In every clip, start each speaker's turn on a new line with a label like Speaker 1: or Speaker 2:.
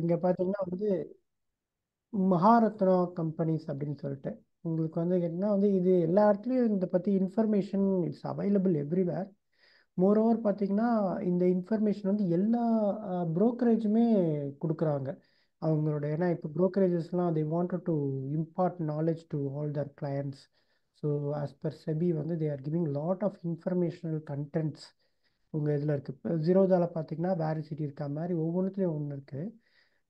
Speaker 1: இங்கே பார்த்தீங்கன்னா வந்து மகாரத்னா கம்பெனிஸ் அப்படின்னு சொல்லிட்டு உங்களுக்கு வந்து என்ன வந்து இது எல்லா இடத்துலையும் இதை பற்றி information it's available everywhere. Moreover பார்த்தீங்கன்னா இந்த இன்ஃபர்மேஷன் வந்து எல்லா ப்ரோக்கரேஜுமே கொடுக்குறாங்க அவங்களோட. ஏன்னா இப்போ ப்ரோக்கரேஜஸ்லாம் they wanted to impart knowledge to all their clients. So as per SEBI வந்து they are giving lot of informational contents உங்கள் இதில் இருக்குது. இப்போ ஜீரோதாவில் பார்த்தீங்கன்னா வேரிசிட்டி இருக்க மாதிரி ஒவ்வொன்றுத்துலேயும் ஒன்று இருக்குது.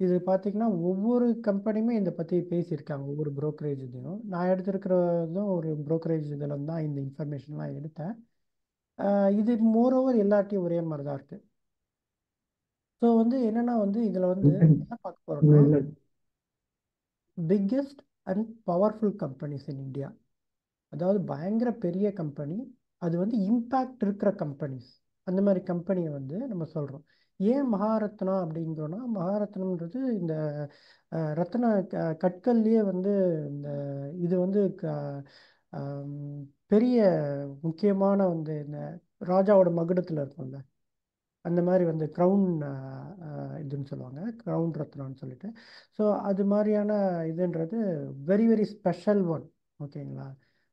Speaker 1: இது பார்த்தீங்கன்னா ஒவ்வொரு கம்பெனியுமே இதை பற்றி பேசியிருக்காங்க ஒவ்வொரு brokerage இதையும். நான் எடுத்திருக்கிறதும் ஒரு brokerage இதில் தான் இந்த இன்ஃபர்மேஷன்லாம் எடுத்தேன். இது மோரோவர் எல்லாத்தையும் ஒரே மாதிரி தான் இருக்குது. ஸோ வந்து என்னென்னா வந்து இதில் வந்து என்ன பார்க்க போகிறோம்னா biggest and powerful companies in India. அதாவது பயங்கர பெரிய கம்பெனி, அது வந்து இம்பேக்ட் இருக்கிற கம்பெனிஸ், அந்த மாதிரி கம்பெனியை வந்து நம்ம சொல்கிறோம். ஏன் மகாரத்னா அப்படிங்கிறோன்னா மகாரத்னம்ன்றது இந்த ரத்ன கற்கள்லேயே வந்து இந்த இது வந்து ஆம், பெரிய முக்கியமான வந்து இந்த ராஜாவோட மகுடத்தில் இருக்கும்ல அந்த மாதிரி வந்து க்ரௌன் இதுன்னு சொல்லுவாங்க, க்ரௌன் ரத்னான்னு சொல்லிட்டு. ஸோ அது மாதிரியான இதுன்றது வெரி வெரி ஸ்பெஷல் ஒன். ஓகேங்களா?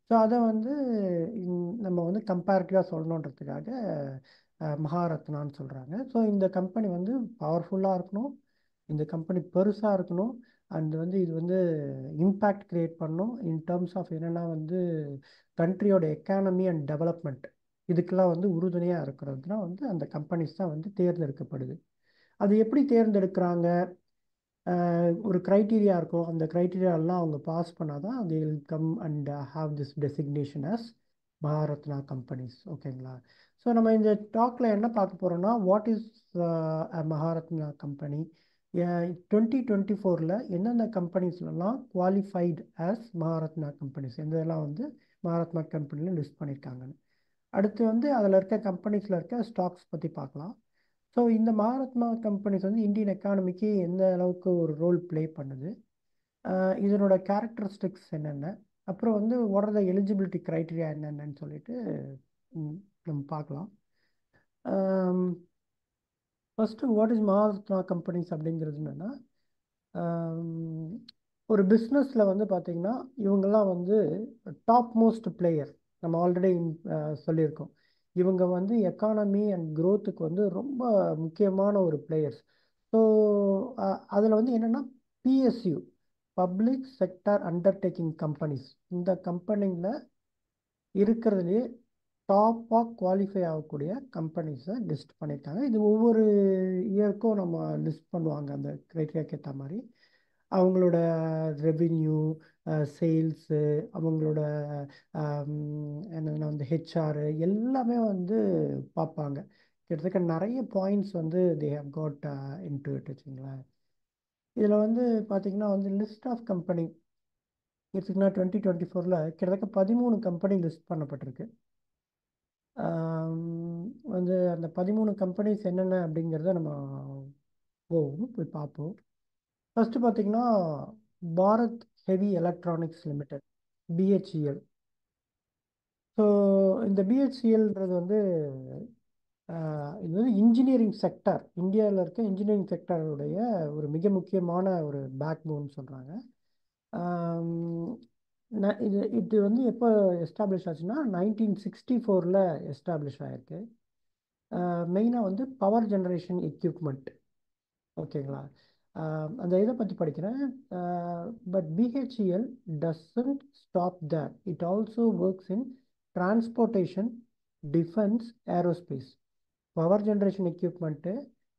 Speaker 1: ஸோ அதை வந்து நம்ம வந்து கம்பேரிட்டிவாக சொல்லணுன்றதுக்காக மகாரத்னான்னு சொல்கிறாங்க. ஸோ இந்த கம்பெனி வந்து பவர்ஃபுல்லாக இருக்கணும், இந்த கம்பெனி பெருசாக இருக்கணும், அண்ட் வந்து இது வந்து இம்பேக்ட் க்ரியேட் பண்ணணும் இன் டேர்ம்ஸ் ஆஃப் என்னென்னா வந்து கண்ட்ரியோட எக்கானமி அண்ட் டெவலப்மெண்ட். இதுக்கெல்லாம் வந்து உறுதுணையாக இருக்கிறதுனா வந்து அந்த கம்பெனிஸ் தான் வந்து தேர்ந்தெடுக்கப்படுது. அது எப்படி தேர்ந்தெடுக்கிறாங்க? ஒரு க்ரைட்டீரியா இருக்கும், அந்த க்ரைட்டீரியாலாம் அவங்க பாஸ் பண்ணால் தான் they will come and have this designation as Maharatna companies. ஓகேங்களா? ஸோ நம்ம இந்த டாக்கில் என்ன பார்க்க போகிறோம்னா வாட் இஸ் மகாரத்னா கம்பெனி. 2024 எந்தெந்த கம்பெனிஸ்லாம் குவாலிஃபைடு ஆஸ் மகாரத்னா கம்பெனிஸ், எந்தெல்லாம் வந்து மகாரத்னா கம்பெனியில் லிஸ்ட் பண்ணியிருக்காங்கன்னு. அடுத்து வந்து அதில் இருக்க கம்பெனிஸில் இருக்க ஸ்டாக்ஸ் பற்றி பார்க்கலாம். ஸோ இந்த மகாரத்னா கம்பெனிஸ் வந்து இந்தியன் எக்கானமிக்கு எந்த அளவுக்கு ஒரு ரோல் ப்ளே பண்ணுது, இதனோட கேரக்டரிஸ்டிக்ஸ் என்னென்ன, அப்புறம் வந்து what are the eligibility criteria என்னென்னு சொல்லிட்டு நம்ம பார்க்கலாம். First what is Maharatna companies அப்படிங்கிறது என்னென்னா, ஒரு பிஸ்னஸில் வந்து பார்த்திங்கன்னா இவங்கெல்லாம் வந்து டாப் மோஸ்ட் பிளேயர். நம்ம ஆல்ரெடி சொல்லியிருக்கோம், இவங்க வந்து எக்கானமி அண்ட் க்ரோத்துக்கு வந்து ரொம்ப முக்கியமான ஒரு பிளேயர்ஸ். ஸோ அதில் வந்து என்னென்னா PSU public sector undertaking companies, இந்த கம்பெனியில் இருக்கிறதுலே டாப்பாக குவாலிஃபை ஆகக்கூடிய கம்பெனிஸை லிஸ்ட் பண்ணியிருக்காங்க. இது ஒவ்வொரு இயருக்கும் நம்ம லிஸ்ட் பண்ணுவாங்க அந்த க்ரைட்டீரியாக்கு ஏற்ற மாதிரி. அவங்களோட ரெவின்யூ, சேல்ஸு, அவங்களோட என்னென்னா வந்து ஹெச்ஆர் எல்லாமே வந்து பார்ப்பாங்க. கிட்டத்தட்ட நிறைய பாயிண்ட்ஸ் வந்து they have got into it வச்சுங்களேன். இதில் வந்து பார்த்திங்கன்னா வந்து லிஸ்ட் ஆஃப் கம்பெனி எடுத்துக்கினா 2024 கிட்டத்தட்ட 13 கம்பெனி லிஸ்ட் பண்ணப்பட்டிருக்கு. வந்து அந்த 13 கம்பெனிஸ் என்னென்ன அப்படிங்கிறத நம்ம போய் பார்ப்போம். ஃபஸ்ட்டு பார்த்திங்கன்னா Bharat heavy electronics limited, BHEL. So இந்த பிஹெச்இஎல்ன்றது வந்து இது வந்து இன்ஜினியரிங் செக்டார், இந்தியாவில் இருக்க இன்ஜினியரிங் செக்டாருடைய ஒரு மிக முக்கியமான ஒரு பேக் போன் சொல்கிறாங்க. இது வந்து எப்போ எஸ்டாப்ளிஷ் ஆச்சுன்னா 1964 எஸ்டாப்ளிஷ் ஆகிருக்கு. மெயினாக வந்து பவர் ஜென்ரேஷன் எக்யூப்மெண்ட். ஓகேங்களா? அந்த இதை பற்றி படிக்கிறேன். But BHEL doesn't stop there, it also works in transportation, defence, aerospace. Power generation equipment,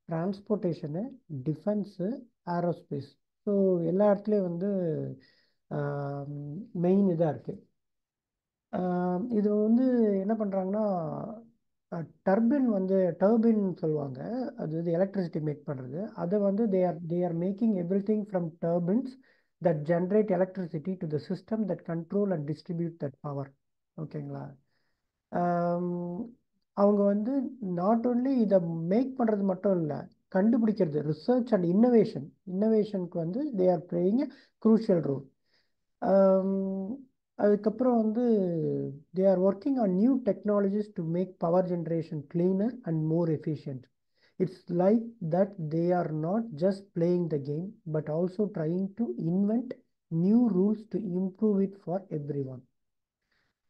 Speaker 1: transportation, defence, aerospace. So எல்லா இடத்துலையும் வந்து மெயின் இதாக இருக்குது. இது வந்து என்ன பண்ணுறாங்கன்னா டர்பின் சொல்லுவாங்க, அது வந்து எலக்ட்ரிசிட்டி மேக் பண்ணுறது. அதை வந்து they are making everything from turbines that generate electricity to the system that control and distribute that power. ஓகேங்களா? அவங்க வந்து நாட் ஓன்லி இதை மேக் பண்ணுறது மட்டும் இல்லை, கண்டுபிடிக்கிறது, ரிசர்ச் அண்ட் இன்னோவேஷனுக்கு வந்து they are playing a crucial role. அதுக்கப்புறம் வந்து they are working on new technologies to make power generation cleaner and more efficient. It's like that they are not just playing the game, but also trying to invent new rules to improve it for everyone.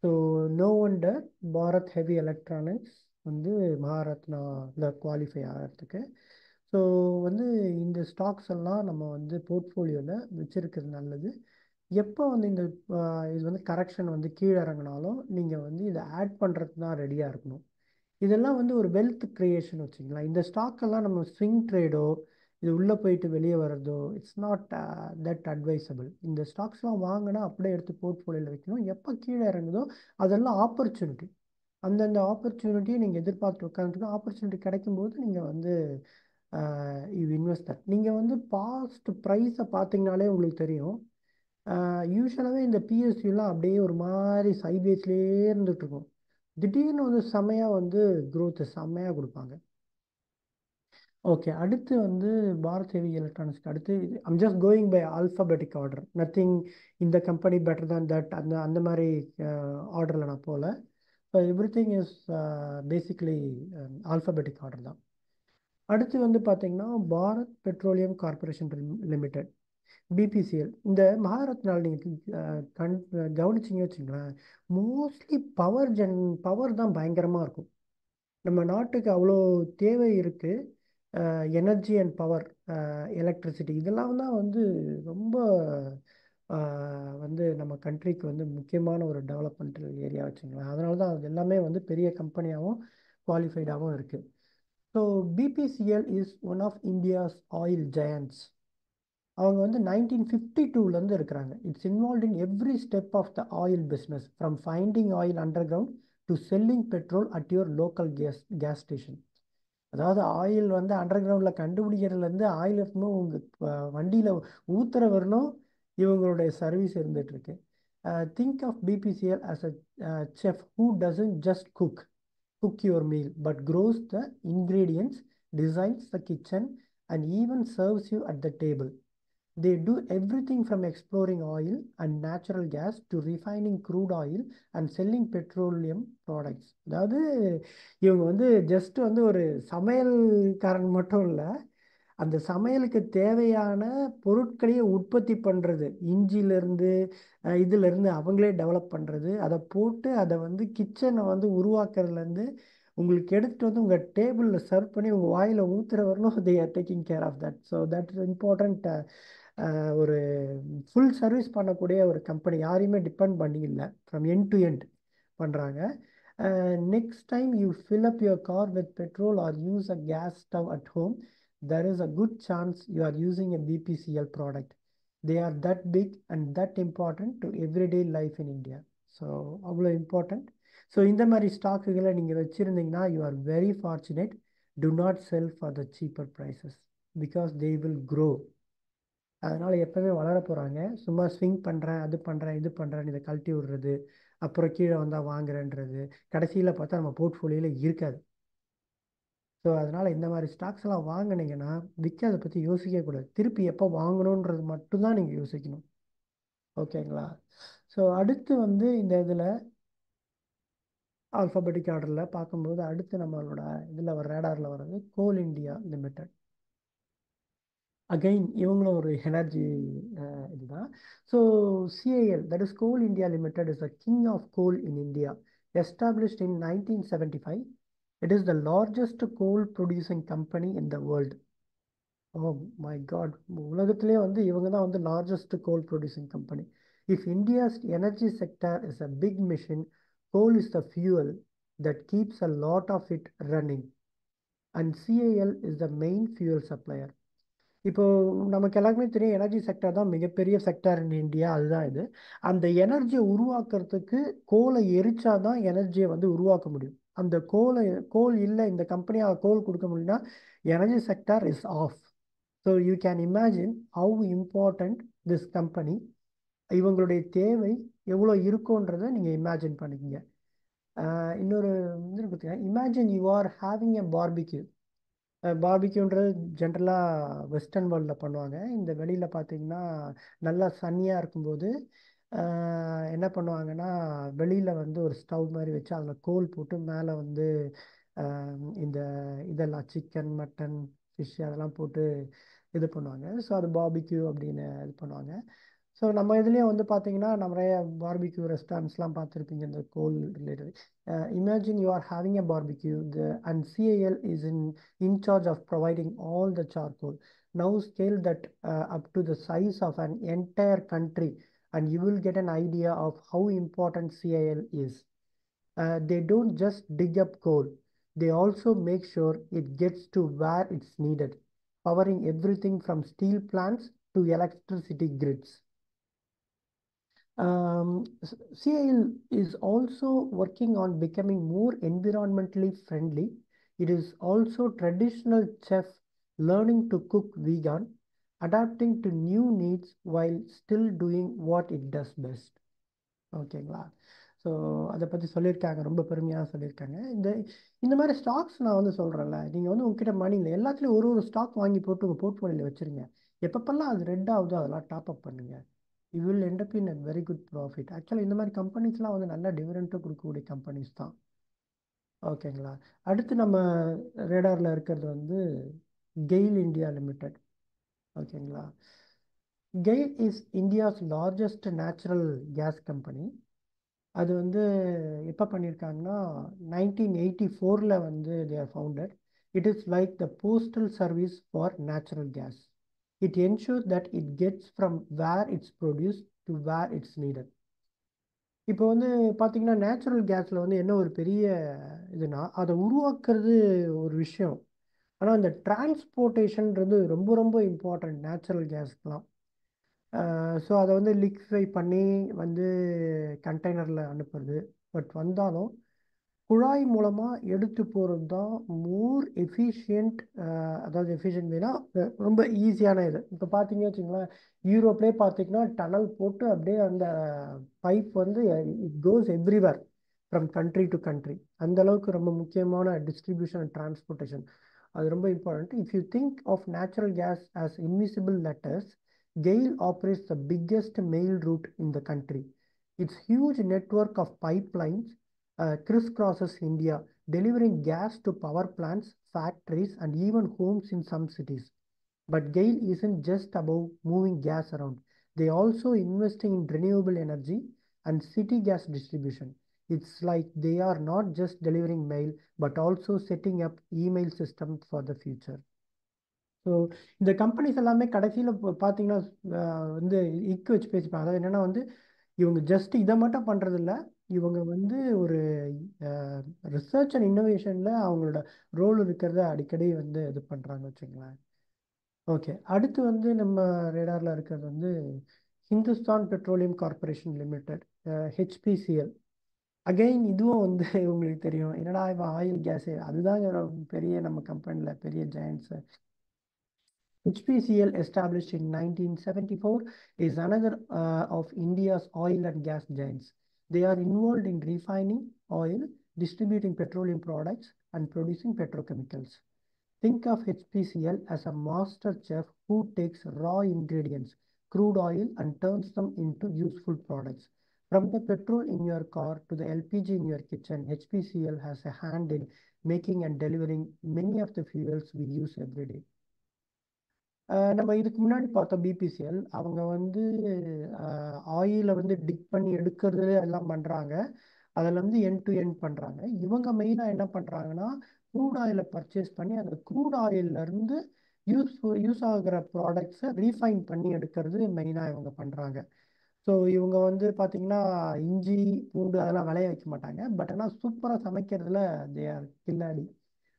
Speaker 1: So no wonder Bharat heavy electronics வந்து மகாரத்னாவில் qualify ஆகிறதுக்கு. So வந்து இந்த stocks எல்லாம் நம்ம வந்து போர்ட்ஃபோலியோவில் வச்சுருக்கிறது நல்லது. எப்போ வந்து இந்த இது வந்து கரெக்ஷன் வந்து கீழே இறங்கினாலும் நீங்கள் வந்து இதை ஆட் பண்ணுறதுக்கு தான் ரெடியாக இருக்கணும். இதெல்லாம் வந்து ஒரு வெல்த் க்ரியேஷன் வச்சுங்களா. இந்த ஸ்டாக்கெல்லாம் நம்ம ஸ்விங் ட்ரேடோ இது உள்ளே போயிட்டு வெளியே வர்றதோ இட்ஸ் நாட் தட் அட்வைசபிள். இந்த ஸ்டாக்ஸ்லாம் வாங்கினா அப்படியே எடுத்து போர்ட்ஃபோலியோவில் வைக்கணும். எப்போ கீழே இறங்குதோ அதெல்லாம் ஆப்பர்ச்சுனிட்டி. அந்தந்த ஆப்பர்ச்சுனிட்டியை நீங்கள் எதிர்பார்த்து உட்காந்துட்டு ஆப்பர்ச்சுனிட்டி கிடைக்கும்போது நீங்கள் வந்து இது இன்வெஸ்டர் நீங்கள் வந்து பாஸ்ட் ப்ரைஸை பார்த்தீங்கனாலே உங்களுக்கு தெரியும். யூஸ்வலாகவே இந்த பிஎஸ்யூலாம் அப்படியே ஒரு மாதிரி சைட்வேஸ்லேயே இருந்துட்டு இருக்கும். திடீர்னு வந்து செம்மையாக வந்து க்ரோத்து செம்மையாக கொடுப்பாங்க. ஓகே, அடுத்து வந்து பாரத் ஹெவி எலக்ட்ரானிக்ஸ்க்கு அடுத்து I'm just going by alphabetic order. Nothing இந்த கம்பெனி பெட்டர் தேன் தட் அந்த அந்த மாதிரி ஆர்டரில் நான் போகல. So everything is basically alphabetic order தான். அடுத்து வந்து பார்த்தீங்கன்னா Bharat petroleum corporation limited, BPCL. இந்த மகாரத்னால் நீங்கள் கவனிச்சிங்க வச்சுங்களேன், மோஸ்ட்லி பவர் தான் பயங்கரமாக இருக்கும். நம்ம நாட்டுக்கு அவ்வளோ தேவை இருக்குது. எனர்ஜி அண்ட் பவர், எலக்ட்ரிசிட்டி இதெல்லாம் தான் வந்து ரொம்ப வந்து நம்ம கண்ட்ரிக்கு வந்து முக்கியமான ஒரு டெவலப்மெண்டல் ஏரியா வச்சுங்களேன். அதனால தான் அது எல்லாமே வந்து பெரிய கம்பெனியாகவும் குவாலிஃபைடாகவும் இருக்குது. So BPCL is one of India's oil giants. அவங்க வந்து 1952லேருந்து இருக்கிறாங்க. It's involve in every step of the oil business, from finding oil underground to selling petrol at your local gas station. அதாவது ஆயில் வந்து அண்டர் கிரவுண்டில் கண்டுபிடிக்கிறதுலேருந்து oil இருக்கணும் உங்கள் வண்டியில் ஊத்துற வரணும் இவங்களுடைய சர்வீஸ் இருந்துகிட்ருக்கு. Think of BPCL as a chef who doesn't just cook your meal but grows the ingredients, designs the kitchen and even serves you at the table. They do everything from exploring oil and natural gas to refining crude oil and selling petroleum products. அதாவது இவங்க வந்து just வந்து ஒரு சமையல்காரன் மட்டும் இல்லை, அந்த சமையலுக்கு தேவையான பொருட்களையே உற்பத்தி பண்ணுறது, இஞ்சிலேருந்து இதிலேருந்து அவங்களே டெவலப் பண்ணுறது, அதை போட்டு அதை வந்து கிச்சனை வந்து உருவாக்குறதுலேருந்து உங்களுக்கு எடுத்துகிட்டு வந்து உங்கள் டேபிளில் சர்வ் பண்ணி உங்கள் வாயில் ஊற்றுற வரணும். They are taking care of that. So that is important. ஒரு ஃபுல் சர்வீஸ் பண்ணக்கூடிய ஒரு கம்பெனி, யாரையுமே டிபெண்ட் பண்ணி இல்லை, ஃப்ரம் எண்ட் டு எண்ட் பண்ணுறாங்க. Next time you fill up your car with petrol or use a gas stove at home, there is a good chance you are using a BPCL product. They are that big and that important to everyday life in India. So அவ்வளோ important. So இந்த மாதிரி ஸ்டாக்குகளை நீங்கள் வச்சுருந்தீங்கன்னா you are very fortunate. Do not sell for the cheaper prices because they will grow. அதனால் எப்போவுமே வளர போகிறாங்க. சும்மா ஸ்விங் பண்ணுறேன், அது பண்ணுறேன், இது பண்ணுறேன்னு இதை கழட்டி விடுறது, அப்புறம் கீழே வந்தால் வாங்குறேன்றது கடைசியில் பார்த்தா நம்ம போர்ட்ஃபோலியோவில் இருக்காது. ஸோ அதனால் இந்த மாதிரி ஸ்டாக்ஸ் எல்லாம் வாங்கினீங்கன்னா விற்காத பற்றி யோசிக்கக்கூடாது. திருப்பி எப்போ வாங்கணுன்றது மட்டும்தான் நீங்கள் யோசிக்கணும். ஓகேங்களா? ஸோ அடுத்து வந்து இந்த இதில் ஆல்ஃபபெட்டிக் ஆர்டரில் பார்க்கும்போது அடுத்து நம்மளோட இதில் வர ரேடாரில் வர்றது கோல் இண்டியா லிமிடெட். அகைன் இவங்களும் ஒரு எனர்ஜி இதுதான். So CIL, that is coal India limited, is the king of coal in India. Established in 1975. It is the largest coal producing company in the world. Oh my God. உலகத்திலே வந்து இவங்க தான் வந்து largest coal producing company. If India's energy sector is a big machine, coal is the fuel that keeps a lot of it running. And CIL is the main fuel supplier. இப்போ நமக்கு எல்லாருக்குமே தெரியும் energy sector தான் மிகப்பெரிய sector in India. அதுதான் இது. அந்த எனர்ஜியை உருவாக்குறதுக்கு கோலை எரிச்சா தான் எனர்ஜியை வந்து உருவாக்க முடியும். அந்த கோல் இல்லை, இந்த கம்பெனியாக கோல் கொடுக்க முடியும்னா energy sector is of. So you can imagine how important this company, இவங்களுடைய தேவை எவ்வளோ இருக்குன்றதை நீங்கள் இமேஜின் பண்ணிக்கங்க. இன்னொரு இது பார்த்தீங்கன்னா, imagine you are having a barbecue. பார்பிக்யூன்றது ஜென்ரலாக வெஸ்டர்ன் வேர்ல்டில் பண்ணுவாங்க. இந்த வெளியில் பார்த்தீங்கன்னா நல்லா சன்னியாக இருக்கும்போது என்ன பண்ணுவாங்கன்னா வெளியில் வந்து ஒரு ஸ்டவ் மாதிரி வச்சு அதில் கோல் போட்டு மேலே வந்து இந்த இதெல்லாம் சிக்கன் மட்டன் ஃபிஷ் அதெல்லாம் போட்டு இது பண்ணுவாங்க. ஸோ அது பார்பிக்யூ அப்படின்னு இது பண்ணுவாங்க. ஸோ நம்ம இதுலேயே வந்து பார்த்தீங்கன்னா நிறைய பார்பிக்யூ ரெஸ்டாரண்ட்ஸ்லாம் பார்த்துருப்பீங்க இந்த coal related. Imagine you are having a barbecue and CAL is in charge of providing all the charcoal. Now scale that up to the size of an entire country and you will get an idea of how important CIL is. They don't just dig up coal, they also make sure it gets to where it's needed, powering everything from steel plants to electricity grids. CIL is also working on becoming more environmentally friendly. It is also traditional chef learning to cook vegan, adapting to new needs while still doing what it does best. ஓகேங்களா? So அதை பற்றி சொல்லியிருக்காங்க, ரொம்ப பெருமையாக சொல்லியிருக்காங்க. இந்த மாதிரி stocks நான் வந்து சொல்கிறேன்ல, நீங்கள் வந்து உங்ககிட்ட மணி இல்லை, எல்லாத்துலேயும் ஒரு ஸ்டாக் வாங்கி போட்டு உங்கள் போர்ட்ஃபோலியோவில் வச்சுருங்க. எப்பப்பெல்லாம் அது ரெட் ஆகுதோ அதெல்லாம் டாப் அப் பண்ணுங்கள். You will end up in a very good profit. ஆக்சுவலாக இந்த மாதிரி கம்பெனிஸ்லாம் வந்து நல்ல டிவிடெண்ட்டும் கொடுக்கக்கூடிய கம்பெனிஸ் தான். ஓகேங்களா? அடுத்து நம்ம ரேடாரில் இருக்கிறது வந்து கெயில் இந்தியா லிமிடெட். ஓகேங்களா? GAIL is India's largest natural gas company. அது வந்து எப்போ பண்ணியிருக்காங்கன்னா 1984 வந்து they are founded. It is like the postal service for natural gas. It ensures that it gets from where it's produced to where it's needed. இப்போ வந்து பார்த்தீங்கன்னா natural கேஸில் வந்து என்ன ஒரு பெரிய இதுனா அதை உருவாக்குறது ஒரு விஷயம். ஆனால் அந்த டிரான்ஸ்போர்ட்டேஷன்ன்றது ரொம்ப ரொம்ப இம்பார்ட்டன்ட் நேச்சுரல் கேஸ்க்கெலாம். ஸோ அதை வந்து லிக்விஃபை பண்ணி வந்து கண்டெய்னரில் அனுப்புறது. பட் வந்தாலும் குழாய் மூலமாக எடுத்து போகிறது தான் மோர் எஃபிஷியன்ட். அதாவது எஃபிஷியன்ட் வேணா ரொம்ப ஈஸியான இது. இப்போ பார்த்தீங்க வச்சுங்களேன், யூரோப்லேயே பார்த்தீங்கன்னா டனல் போட்டு அப்படியே அந்த பைப் வந்து it goes everywhere from country to country. அந்த அளவுக்கு ரொம்ப முக்கியமான டிஸ்ட்ரிபியூஷன் அண்ட் டிரான்ஸ்போர்ட்டேஷன் அது ரொம்ப important. If you think of natural gas as invisible letters, GAIL operates the biggest mail route in the country. Its huge network of pipelines crisscrosses India, delivering gas to power plants, factories, and even homes in some cities. But GAIL isn't just about moving gas around. They also investing in renewable energy and city gas distribution. It's like they are not just delivering mail, but also setting up email system for the future. So இந்த companies எல்லாமே கடைசியில் பார்த்தீங்கன்னா வந்து இக்கு வச்சு பேசிப்பாங்க. அதாவது என்னென்னா வந்து இவங்க ஜஸ்ட் இதை மட்டும் பண்ணுறதில்ல, இவங்க வந்து ஒரு ரிசர்ச் அண்ட் இன்னோவேஷனில் அவங்களோட ரோல் இருக்கிறத அடிக்கடி வந்து இது பண்ணுறாங்க வச்சுங்களேன். ஓகே, அடுத்து வந்து நம்ம ரேடாரில் இருக்கிறது வந்து Hindustan petroleum corporation limited, HPCL. Again இதுவும் வந்து உங்களுக்கு தெரியும், என்னடா இவன் ஆயில் கேஸு அதுதான் பெரிய நம்ம கம்பெனியில் பெரிய ஜெயண்ட்ஸு. HPCL, established in 1974, is another of India's oil and gas giants. They are involved in refining oil, distributing petroleum products, and producing petrochemicals. Think of HPCL as a master chef who takes raw ingredients, crude oil, and turns them into useful products. From the petrol in your car to the LPG in your kitchen, HPCL has a hand in making and delivering many of the fuels we use every day. நம்ம இதுக்கு முன்னாடி பார்த்தோம் BPCL. அவங்க வந்து ஆயிலை வந்து tick பண்ணி எடுக்கிறது எல்லாம் பண்ணுறாங்க. அதில் வந்து எண்ட் டு எண்ட் பண்ணுறாங்க. இவங்க மெயினாக என்ன பண்ணுறாங்கன்னா, க்ரூட் ஆயிலை பர்ச்சேஸ் பண்ணி அந்த க்ரூட் ஆயிலிருந்து யூஸ் ஆகிற ப்ராடக்ட்ஸை ரீஃபைன் பண்ணி எடுக்கிறது மெயினாக இவங்க பண்ணுறாங்க. ஸோ இவங்க வந்து பார்த்திங்கன்னா இஞ்சி பூண்டு அதெல்லாம் விளைய வைக்க மாட்டாங்க. பட் ஆனால் சூப்பராக சமைக்கிறதுல தே ஆர் கில்லாடி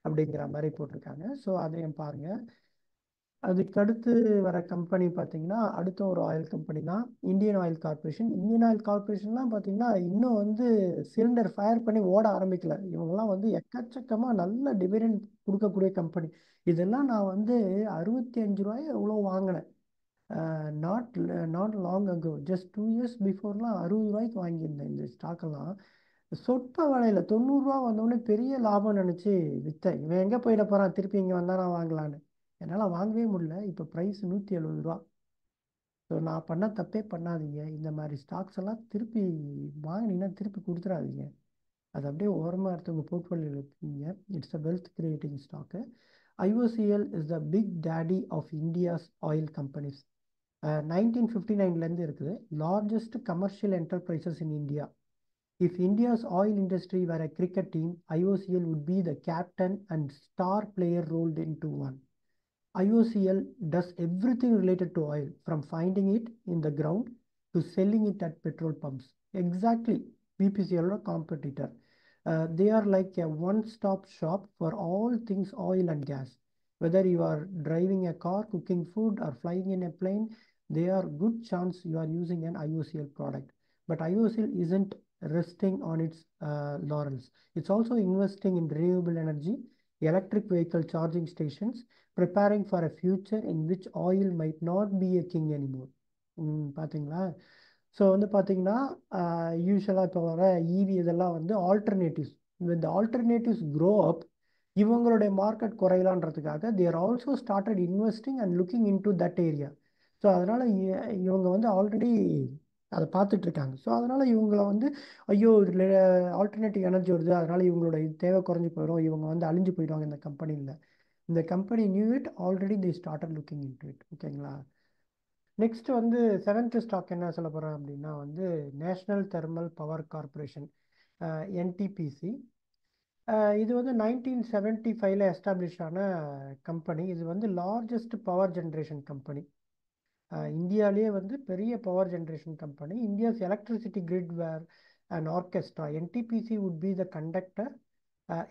Speaker 1: அப்படிங்கிற மாதிரி போட்டிருக்காங்க. ஸோ அதையும் பாருங்கள். அதுக்கு அடுத்து வர கம்பெனி பார்த்தீங்கன்னா அடுத்த ஒரு ஆயில் கம்பெனி தான் Indian oil corporation. Indian oil கார்பரேஷன்லாம் பார்த்தீங்கன்னா இன்னும் வந்து சிலிண்டர் ஃபயர் பண்ணி ஓட ஆரம்பிக்கல. இவங்கெல்லாம் வந்து எக்கச்சக்கமாக நல்ல டிவிடெண்ட் கொடுக்கக்கூடிய கம்பெனி. இதெல்லாம் நான் வந்து 65 ரூபாய் எவ்வளோ வாங்கினேன். Not not long ago, just 2 years பிஃபோர்லாம் 60 ரூபாய்க்கு வாங்கியிருந்தேன் இந்த ஸ்டாக்கெல்லாம். சொற்ப விலையில் 90 ரூபா வந்தோடனே பெரிய லாபம் நினச்சி விற்றேன். இவன் எங்கே போயிட போகிறான், திருப்பி இங்கே வந்தால் நான் வாங்கலான்னு. என்னால் வாங்கவே முடியல. இப்போ ப்ரைஸ் 170 ரூபா. ஸோ நான் பண்ண தப்பே பண்ணாதீங்க. இந்த மாதிரி ஸ்டாக்ஸ் எல்லாம் திருப்பி வாங்கினீங்கன்னா திருப்பி கொடுத்துடாதீங்க. அது அப்படியே ஓரமாக எடுத்து உங்கள் போர்ட்ஃபோலியோவில் இருக்கீங்க. It's a wealth creating stock. IOCL is the big daddy of India's oil companies. 1959லேருந்து இருக்குது. Largest commercial enterprises in India. If India's oil industry were a cricket team, IOCL would be the captain and star player rolled into one. IOCL does everything related to oil, from finding it in the ground to selling it at petrol pumps. Exactly, BPCL competitor. They are like a one-stop shop for all things oil and gas. Whether you are driving a car, cooking food, or flying in a plane, there are good chance you are using an IOCL product. But IOCL isn't resting on its laurels. It's also investing in renewable energy, electric vehicle charging stations, preparing for a future in which oil might not be a king anymore. பார்த்தீங்களா? So வந்து பார்த்தீங்கன்னா யூஸ்வலாக இப்போ வர இவி இதெல்லாம் வந்து alternatives. இந்த alternatives grow up, இவங்களுடைய மார்க்கெட் குறையலான்றதுக்காக they're also started investing and looking into that area. So அதனால் இவங்க வந்து ஆல்ரெடி அதை பார்த்துட்டு இருக்காங்க. ஸோ அதனால் இவங்களை வந்து ஐயோ இதில் ஆல்டர்னேட்டிவ் எனர்ஜி வருது, அதனால் இவங்களோட தேவை குறைஞ்சி போயிடும், இவங்க வந்து அழிஞ்சு போயிடுவாங்க இந்த கம்பெனியில். இந்த company new it already the started looking into it. ஓகேங்களா? நெக்ஸ்ட் வந்து செவன்த் ஸ்டாக் என்ன சொல்ல போகிறேன் அப்படின்னா வந்து national thermal power corporation, NTPC. இது வந்து 1975ல் எஸ்டாப்ளிஷ் ஆன கம்பெனி. இது வந்து லார்ஜஸ்ட் பவர் ஜென்ரேஷன் கம்பெனி. இந்தியாவிலேயே வந்து பெரிய power generation company. India's electricity grid were and orchestra. NTPC would be the conductor,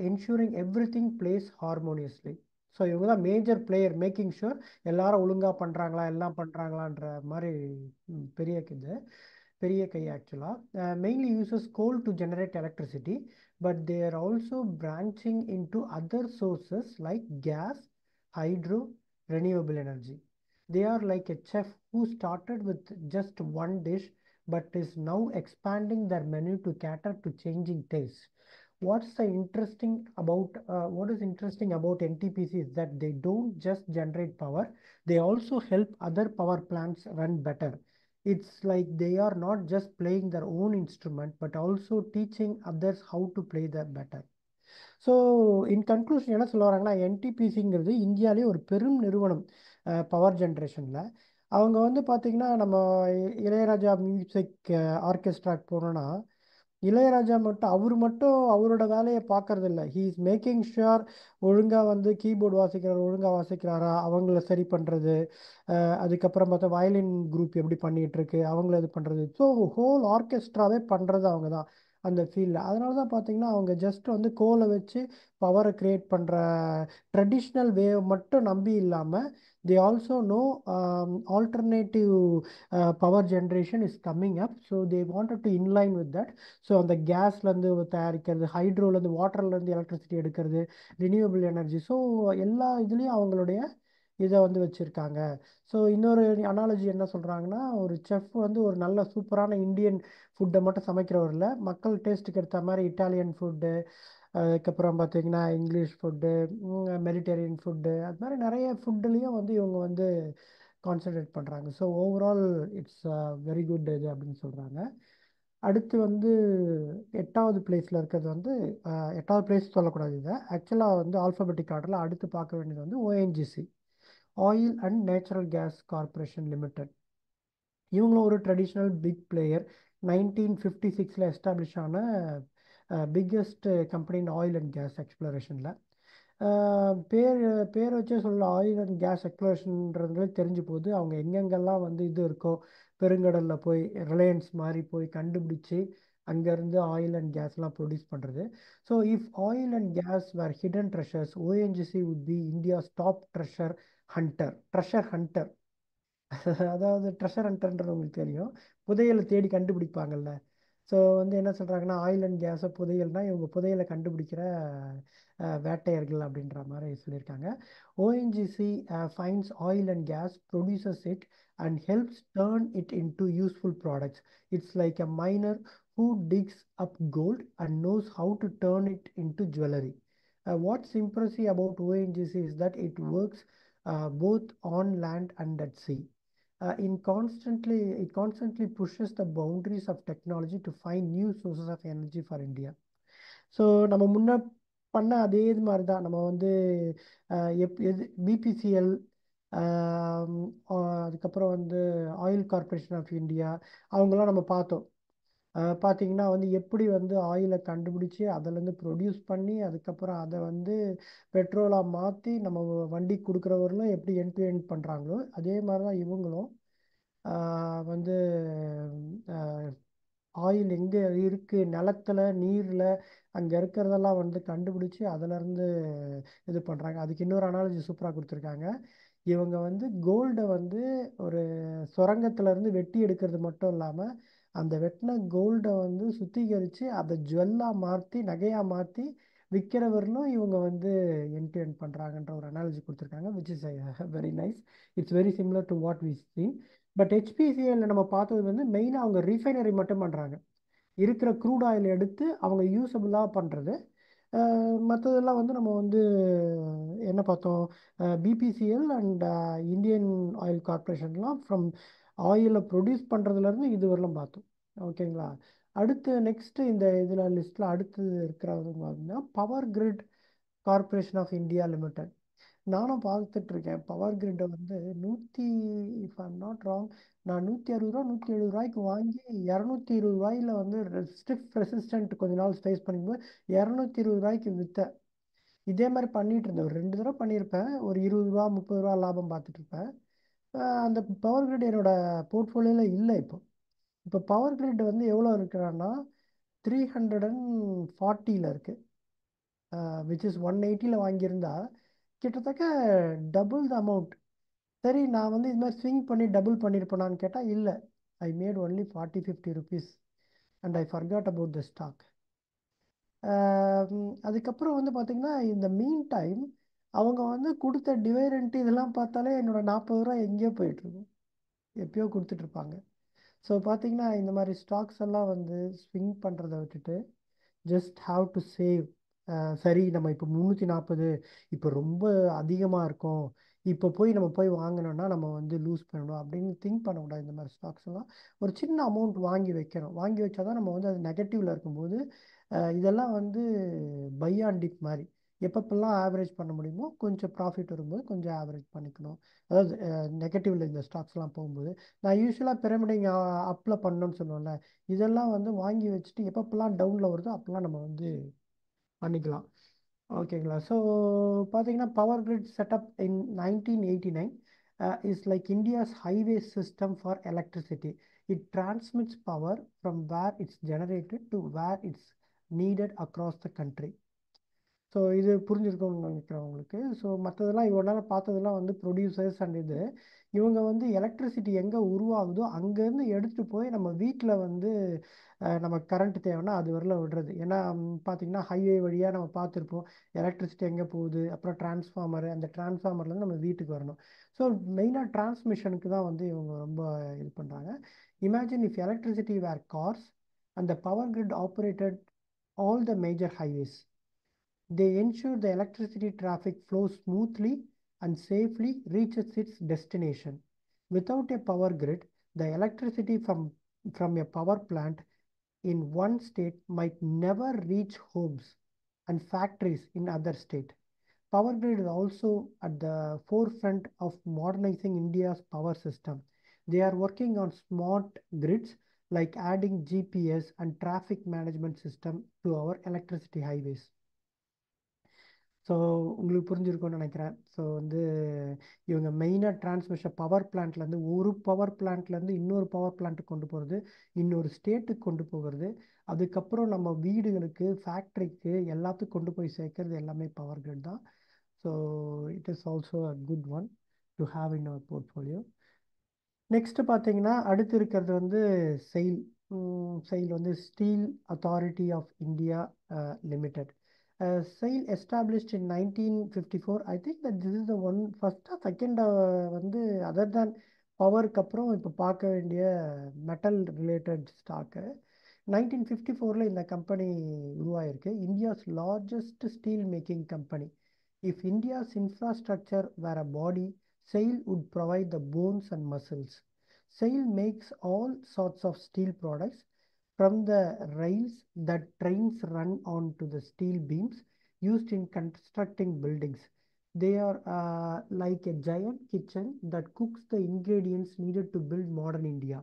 Speaker 1: ensuring everything plays harmoniously. So இவங்க தான் மேஜர் பிளேயர், மேக்கிங் ஷூர் எல்லாரும் ஒழுங்காக பண்ணுறாங்களா எல்லாம் பண்ணுறாங்களான்ற மாதிரி பெரிய இது பெரிய கை ஆக்சுவலாக. Mainly uses coal to generate electricity, but they are also branching into other sources like gas, hydro, renewable energy. They are like a chef who started with just one dish but is now expanding their menu to cater to changing tastes. What is interesting about NTPC is that they don't just generate power, they also help other power plants run better. It's like they are not just playing their own instrument but also teaching others how to play them better. So in conclusion என்ன சொல்ல வராங்கன்னா, NTPCங்கிறது இந்தியாவிலே ஒரு பெரும் நிறுவனம் power ஜென்ரேஷனில். அவங்க வந்து பார்த்திங்கன்னா நம்ம இளையராஜா மியூசிக் ஆர்கெஸ்ட்ராக்கு போனோன்னா இளையராஜா மட்டும் அவர் மட்டும் அவரோட வேலையை பார்க்கறது இல்லை. ஹீ இஸ் மேக்கிங் ஷுர் ஒழுங்காக வந்து கீபோர்டு வாசிக்கிறார், ஒழுங்காக வாசிக்கிறாரா அவங்கள சரி பண்ணுறது, அதுக்கப்புறம் பார்த்தா வயலின் குரூப் எப்படி பண்ணிகிட்டு இருக்கு அவங்கள இது பண்ணுறது. ஸோ ஹோல் ஆர்கெஸ்ட்ராவே பண்ணுறது அவங்க தான் அந்த ஃபீல்டில். அதனால தான் பார்த்தீங்கன்னா அவங்க ஜஸ்ட் வந்து கோலை வச்சு பவரை க்ரியேட் பண்ணுற ட்ரெடிஷ்னல் வேவ் மட்டும் நம்பி இல்லாமல் they also know alternative power generation is coming up, so they wanted to inline with that. So அந்த கேஸ்லேருந்து தயாரிக்கிறது, ஹைட்ரோலேருந்து வாட்டர்லேருந்து எலக்ட்ரிசிட்டி எடுக்கிறது, ரினியூவபிள் எனர்ஜி, ஸோ எல்லா இதுலேயும் அவங்களுடைய இதை வந்து வச்சுருக்காங்க. ஸோ இன்னொரு அனாலஜி என்ன சொல்கிறாங்கன்னா, ஒரு செஃப் வந்து ஒரு நல்ல சூப்பரான இந்தியன் ஃபுட்டை மட்டும் சமைக்கிறவர் இல்லை, மக்கள் டேஸ்ட்டுக்கு ஏற்ற மாதிரி இட்டாலியன் ஃபுட்டு, அதுக்கப்புறம் பார்த்தீங்கன்னா இங்கிலீஷ் ஃபுட்டு, மெடிட்டேரியன் ஃபுட்டு, அது மாதிரி நிறைய ஃபுட்டுலேயும் வந்து இவங்க வந்து கான்சன்ட்ரேட் பண்ணுறாங்க. So overall it's very good இது அப்படின்னு சொல்கிறாங்க. அடுத்து வந்து எட்டாவது பிளேஸில் இருக்கிறது வந்து எட்டாவது பிளேஸ் சொல்லக்கூடாது, இதை ஆக்சுவலாக வந்து ஆல்ஃபபெட்டிக் ஆர்டரில் அடுத்து பார்க்க வேண்டியது வந்து ONGC, oil and natural gas corporation limited. இவங்களும் ஒரு ட்ரெடிஷ்னல் பிக் பிளேயர். 1956ல் எஸ்டாப்ளிஷ் ஆன biggest company in oil and gas எக்ஸ்ப்ளரேஷனில். பேர் பேர் வச்சே சொல்ல ஆயில் அண்ட் கேஸ் எக்ஸ்ப்ளரேஷன்ன்றதுலே தெரிஞ்சு போகுது அவங்க எங்கெங்கெல்லாம் வந்து இது இருக்கோ பெருங்கடலில் போய் ரிலையன்ஸ் மாதிரி போய் கண்டுபிடிச்சி அங்கேருந்து ஆயில் அண்ட் கேஸ்லாம் ப்ரொடியூஸ் பண்ணுறது. So if oil and gas were hidden treasures, ONGC would be India's top treasure hunter. அதாவது ட்ரெஷர் ஹண்டர்ன்றது உங்களுக்கு தெரியும், புதையலை தேடி கண்டுபிடிப்பாங்கல்ல. ஸோ வந்து என்ன சொல்கிறாங்கன்னா ஆயில் அண்ட் கேஸை புதையல்னா இவங்க புதையலை கண்டுபிடிக்கிற வேட்டையர்கள் அப்படின்ற மாதிரி சொல்லியிருக்காங்க. ONGC finds oil and gas, produces it and helps turn it into useful products. It's like a miner who digs up gold and knows how to turn it into jewelry. What's impressive about ONGC is that it works both on land and at sea. It constantly pushes the boundaries of technology to find new sources of energy for India. So நம்ம முன்ன பண்ண அதே இது மாதிரி தான் நம்ம வந்து எது பிபிசிஎல், அதுக்கப்புறம் வந்து ஆயில் கார்ப்பரேஷன் ஆஃப் இந்தியா, அவங்களாம் நம்ம பார்த்தோம். பார்த்தீங்கன்னா வந்து எப்படி வந்து ஆயிலை கண்டுபிடிச்சி அதிலேருந்து ப்ரொடியூஸ் பண்ணி அதுக்கப்புறம் அதை வந்து பெட்ரோலாக மாற்றி நம்ம வண்டி கொடுக்குறவர்களும் எப்படி எண்ட் டு எண்ட் பண்ணுறாங்களோ அதே மாதிரி தான் இவங்களும் வந்து ஆயில் எங்கே இருக்குது, நிலத்துல நீரில் அங்கே இருக்கிறதெல்லாம் வந்து கண்டுபிடிச்சி அதிலேருந்து இது பண்ணுறாங்க. அதுக்கு இன்னொரு அனாலஜி சூப்பராக கொடுத்துருக்காங்க. இவங்க வந்து கோல்டை வந்து ஒரு சுரங்கத்திலேருந்து வெட்டி எடுக்கிறது மட்டும் இல்லாமல் அந்த வெட்டின கோல்டை வந்து சுத்திகரித்து அதை ஜுவல்லாக மாற்றி நகையாக மாற்றி விற்கிறவர்களும் இவங்க வந்து என் டு என் பண்ணுறாங்கன்ற ஒரு அனாலஜி கொடுத்துருக்காங்க, which is very nice. It's very similar to what we seen. But ஹெச்பிசிஎல்ல நம்ம பார்த்தது வந்து மெயினாக அவங்க ரீஃபைனரி மட்டும் பண்ணுறாங்க. இருக்கிற க்ரூட் ஆயில் எடுத்து அவங்க யூஸபிளாக பண்ணுறது. மற்றதெல்லாம் வந்து நம்ம வந்து என்ன பார்த்தோம், பிபிசிஎல் அண்ட் இந்தியன் ஆயில் கார்ப்பரேஷன்லாம் ஃப்ரம் ஆயிலை ப்ரொடியூஸ் பண்ணுறதுலேருந்து இது வரலாம் பார்த்தோம். ஓகேங்களா. அடுத்து நெக்ஸ்ட்டு இந்த இதில் லிஸ்ட்டில் அடுத்து இருக்கிறவங்க பார்த்தீங்கன்னா power grid corporation of India limited. நானும் பார்த்துட்டு இருக்கேன் பவர் கிரிட்டை வந்து 100, இஃப் ஐம் நாட் ராங், நான் 160 ரூபா 170 ரூபாய்க்கு வாங்கி 220 ரூபாயில் வந்து ஸ்டிஃப் ரெசிஸ்டன்ட் கொஞ்ச நாள் ஃபேஸ் பண்ணிக்கும்போது 220 ரூபாய்க்கு விற்றேன். இதே மாதிரி பண்ணிட்டு இருந்தேன், ஒரு 2 தடவை பண்ணியிருப்பேன், ஒரு 20 ரூபா 30 ரூபா லாபம் பார்த்துட்டு இருப்பேன். அந்த பவர் கிரிட் என்னோட போர்ட்ஃபோலியோவில் இல்லை. இப்போ பவர் கிரிட் வந்து எவ்வளோ இருக்கிறான்னா 340 இருக்குது, விச் இஸ் 180 வாங்கியிருந்தா கிட்டத்தட்ட டபுள் த அமௌண்ட். சரி, நான் வந்து இது மாதிரி ஸ்விங் பண்ணி டபுள் பண்ணியிருப்பேனான்னு கேட்டால் இல்லை. I made only 40-50 rupees and I forgot about the stock. அதுக்கப்புறம் வந்து பார்த்திங்கன்னா இந்த மீன் டைம் அவங்க வந்து கொடுத்த டிவைடண்ட் இதெல்லாம் பார்த்தாலே என்னோட 40 ரூபா எங்கேயோ போயிட்டுருக்கும், எப்பயோ கொடுத்துட்ருப்பாங்க. ஸோ பார்த்தீங்கன்னா இந்த மாதிரி ஸ்டாக்ஸ் எல்லாம் வந்து ஸ்விங் பண்ணுறதை விட்டுட்டு ஜஸ்ட் ஹாவ் டு சேவ். சரி, நம்ம இப்போ 340 இப்போ ரொம்ப அதிகமாக இருக்கும், இப்போ போய் நம்ம போய் வாங்கினோம்னா நம்ம வந்து லூஸ் பண்ணணும் அப்படின்னு திங்க் பண்ணக்கூடாது. இந்த மாதிரி ஸ்டாக்ஸ் எல்லாம் ஒரு சின்ன அமௌண்ட் வாங்கி வைக்கணும். வாங்கி வச்சா தான் நம்ம வந்து அது நெகட்டிவில் இருக்கும்போது இதெல்லாம் வந்து பை ஆன் டிப் மாதிரி எப்பப்பெல்லாம் ஆவரேஜ் பண்ண முடியுமோ கொஞ்சம் ப்ராஃபிட் வரும்போது கொஞ்சம் ஆவரேஜ் பண்ணிக்கணும். அதாவது நெகட்டிவில் இந்த ஸ்டாக்ஸ்லாம் போகும்போது நான் யூஸ்வலாக பிரமிடிங் அப்பில் பண்ணணும்னு சொல்லுவேன்ல, இதெல்லாம் வந்து வாங்கி வச்சுட்டு எப்பப்பெல்லாம் டவுனில் வருதோ அப்போல்லாம் நம்ம வந்து பண்ணிக்கலாம். ஓகேங்களா. ஸோ பார்த்தீங்கன்னா power grid setup in 1989 is like India's highway system for electricity. It transmits power from where it's generated to where it's needed across the country. So இது புரிஞ்சிருக்கும்னு நினைக்கிறேன் உங்களுக்கு. ஸோ மற்றதெல்லாம் இவ்வளோ நேரம் பார்த்ததெல்லாம் வந்து ப்ரொடியூசர்ஸ் அண்ட் இது இவங்க வந்து எலக்ட்ரிசிட்டி எங்கே உருவாகுதோ அங்கேருந்து எடுத்துகிட்டு போய் நம்ம வீட்டில் வந்து நம்ம கரண்ட் தேவைன்னா அது வரல விடுறது. ஏன்னா பார்த்தீங்கன்னா ஹைவே வழியாக நம்ம பார்த்துருப்போம் எலக்ட்ரிசிட்டி எங்கே போகுது, அப்புறம் டிரான்ஸ்ஃபார்மரு, அந்த டிரான்ஸ்ஃபார்மர்லேருந்து நம்ம வீட்டுக்கு வரணும். ஸோ மெயினாக டிரான்ஸ்மிஷனுக்கு தான் வந்து இவங்க ரொம்ப இது பண்ணுறாங்க. Imagine if electricity were cars and the power grid operated all the major highways. They ensure the electricity traffic flows smoothly and safely reaches its destination. Without a power grid, the electricity from a power plant in one state might never reach homes and factories in other state. Power grid is also at the forefront of modernizing India's power system. They are working on smart grids like adding GPS and traffic management system to our electricity highways. So உங்களுக்கு புரிஞ்சிருக்கும்னு நினைக்கிறேன். So வந்து இவங்க மெயினாக transmission power பிளான்ட்லேருந்து ஒரு power பிளான்ட்லேருந்து இன்னொரு power பிளான்ட்டுக்கு கொண்டு போகிறது, இன்னொரு ஸ்டேட்டுக்கு கொண்டு போகிறது, அதுக்கப்புறம் நம்ம வீடுகளுக்கு ஃபேக்ட்ரிக்கு எல்லாத்துக்கும் கொண்டு போய் சேர்க்கறது எல்லாமே பவர் கிரிட் தான். So it is also a good one to have in our portfolio. Next பார்த்தீங்கன்னா அடுத்து இருக்கிறது வந்து செயில். செயில் வந்து steel authority of India limited. SAIL established in 1954. I think that this is the one first or second வந்து other than பவருக்கு அப்புறம் இப்போ பார்க்க வேண்டிய மெட்டல் ரிலேட்டட் ஸ்டாக்கு. 1954 இந்த கம்பெனி உருவாயிருக்கு. India's largest steel making company. If India's infrastructure were a body, SAIL would provide the bones and muscles. SAIL makes all sorts of steel products from the rails that trains run onto the steel beams used in constructing buildings. They are like a giant kitchen that cooks the ingredients needed to build modern India.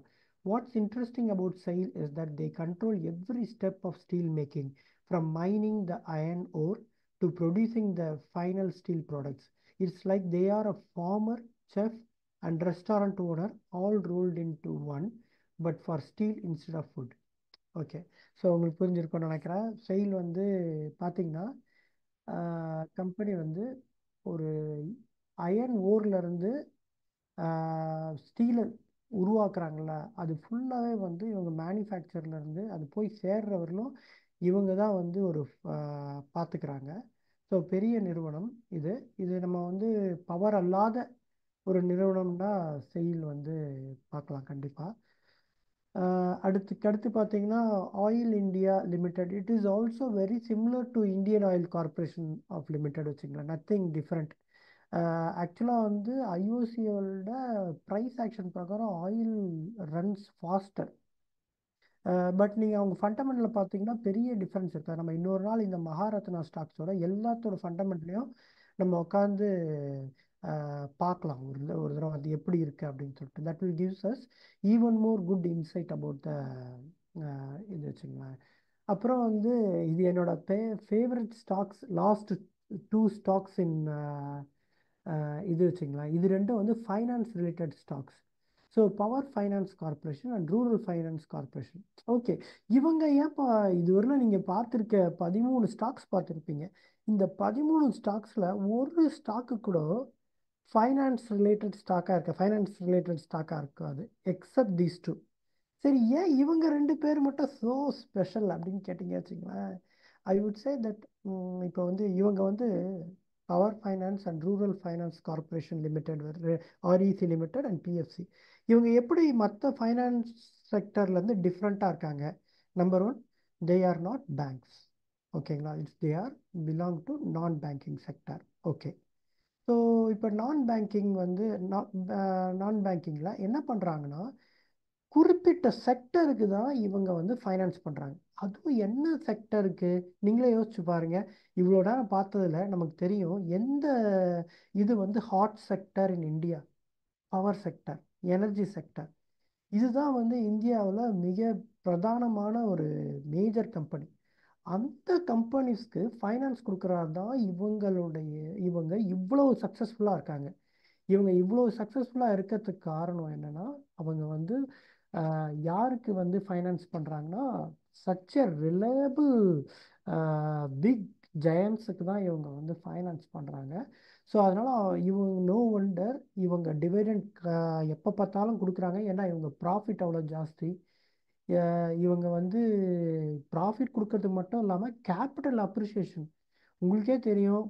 Speaker 1: What's interesting about SAIL is that they control every step of steel making, from mining the iron ore to producing the final steel products. It's like they are a farmer, chef, and restaurant owner all rolled into one, but for steel instead of food. Okay, so உங்களுக்கு புரிஞ்சிருக்கும்னு நினைக்கிறேன். SAIL வந்து பார்த்தீங்கன்னா company வந்து ஒரு iron ஓர்லேருந்து ஸ்டீலை உருவாக்குறாங்கள்ல, அது ஃபுல்லாகவே வந்து இவங்க மேனுஃபேக்சர்லேருந்து அது போய் சேர்றவர்களும் இவங்க தான் வந்து ஒரு பார்த்துக்கிறாங்க. ஸோ பெரிய நிறுவனம் இது. இது நம்ம வந்து பவர் அல்லாத ஒரு நிறுவனம்னா SAIL வந்து பார்க்கலாம் கண்டிப்பாக. அடுத்து பார்த்தீங்கன்னா oil India limited. It is also very similar to Indian oil corporation of limited வச்சுங்களேன், நத்திங் டிஃப்ரெண்ட். ஆக்சுவலாக வந்து ஐஓசியோட ப்ரைஸ் ஆக்ஷன் பிரகாரம் ஆயில் ரன்ஸ் ஃபாஸ்டர். பட் நீங்கள் அவங்க ஃபண்டமெண்டலில் பார்த்தீங்கன்னா பெரிய டிஃப்ரென்ஸ் இருக்குது. நம்ம இன்னொரு நாள் இந்த மகாரத்னா ஸ்டாக்ஸோட எல்லாத்தோட ஃபண்டமெண்டலையும் நம்ம உட்காந்து பார்க்கலாம் ஒரு தடவை அது எப்படி இருக்குது அப்படின்னு சொல்லிட்டு. That will gives us even more good inside about the இது வச்சுங்களேன். அப்புறம் வந்து இது என்னோட ஃபேவரட் ஸ்டாக்ஸ், லாஸ்ட் 2 ஸ்டாக்ஸ் இன் இது வச்சுங்களேன். இது ரெண்டும் வந்து finance related stocks. So power finance corporation and rural finance corporation. Okay, இவங்க ஏன்ப்பா இதுவரையிலும் நீங்கள் பார்த்துருக்க 13 ஸ்டாக்ஸ் பார்த்துருப்பீங்க. இந்த 13 ஸ்டாக்ஸில் ஒரு ஸ்டாக்கு கூட ஃபைனான்ஸ் ரிலேட்டட் ஸ்டாக்காக இருக்காது, எக்ஸப்ட் தீஸ் டூ. சரி, ஏன் இவங்க 2 பேர் மட்டும் ஸோ ஸ்பெஷல் அப்படின்னு கேட்டிங்க வச்சுங்களேன். ஐ வுட் சே தட் இப்போ வந்து இவங்க வந்து power finance and rural finance corporation limited, REC limited and PFC, இவங்க எப்படி மற்ற ஃபைனான்ஸ் செக்டர்லேருந்து டிஃப்ரெண்ட்டாக இருக்காங்க? Number 1, they are not banks. ஓகேங்களா, தே ஆர் பிலாங் டு நான் பேங்கிங் செக்டர். ஓகே, ஸோ இப்போ நான் பேங்கிங் வந்து நான் பேங்கிங்கில் என்ன பண்ணுறாங்கன்னா குறிப்பிட்ட செக்டருக்கு தான் இவங்க வந்து ஃபைனான்ஸ் பண்ணுறாங்க. அதுவும் என்ன செக்டருக்கு நீங்களே யோசிச்சு பாருங்க. இவ்வளோ நேரம் பார்த்ததுல நமக்கு தெரியும் எந்த இது வந்து hot sector in India. Power sector, energy sector. இதுதான் வந்து இந்தியாவில் மிக பிரதானமான ஒரு மேஜர் கம்பெனி. அந்த கம்பெனிஸ்க்கு ஃபைனான்ஸ் கொடுக்குறது தான் இவங்க இவ்வளோ சக்ஸஸ்ஃபுல்லாக இருக்காங்க. இவங்க இவ்வளோ சக்ஸஸ்ஃபுல்லாக இருக்கிறதுக்கு காரணம் என்னன்னா, அவங்க வந்து யாருக்கு வந்து ஃபைனான்ஸ் பண்ணுறாங்கன்னா சச் எ ரிலையபிள் பிக் ஜெயன்ஸுக்கு தான் இவங்க வந்து ஃபைனான்ஸ் பண்ணுறாங்க. ஸோ அதனால் இவங்க நோ வண்டர் இவங்க டிவிடெண்ட் எப்போ பார்த்தாலும் கொடுக்குறாங்க. ஏன்னா இவங்க ப்ராஃபிட் அவ்வளோ ஜாஸ்தி. இவங்க வந்து ப்ராஃபிட் கொடுக்கறதுக்கு மட்டும் இல்லாமல் கேபிட்டல் அப்ரிஷியேஷன் உங்களுக்கே தெரியும்.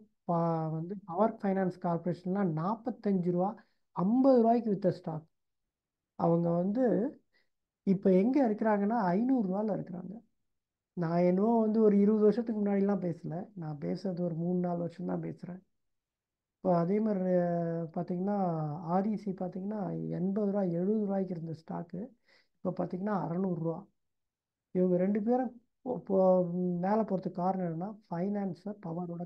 Speaker 1: வந்து பவர் ஃபைனான்ஸ் கார்பரேஷன்லாம் 45 ரூபா 50 ரூபாய்க்கு விற்ற ஸ்டாக் அவங்க வந்து இப்போ எங்கே இருக்கிறாங்கன்னா 500 ரூபாயில் இருக்கிறாங்க. நான் என்னவோ வந்து ஒரு 20 வருஷத்துக்கு முன்னாடிலாம் பேசலை, நான் பேசுறது ஒரு 3-4 வருஷம் தான் பேசுகிறேன். இப்போ அதே மாதிரி பார்த்தீங்கன்னா ஆர்இசி பார்த்தீங்கன்னா 80 ரூபா 70 ரூபாய்க்கு இருந்த ஸ்டாக்கு இப்போ பார்த்தீங்கன்னா 600 ரூபா. இவங்க 2 பேரும் இப்போ மேலே போகிறதுக்கு காரணம் என்னன்னா ஃபைனான்ஸை பவரோட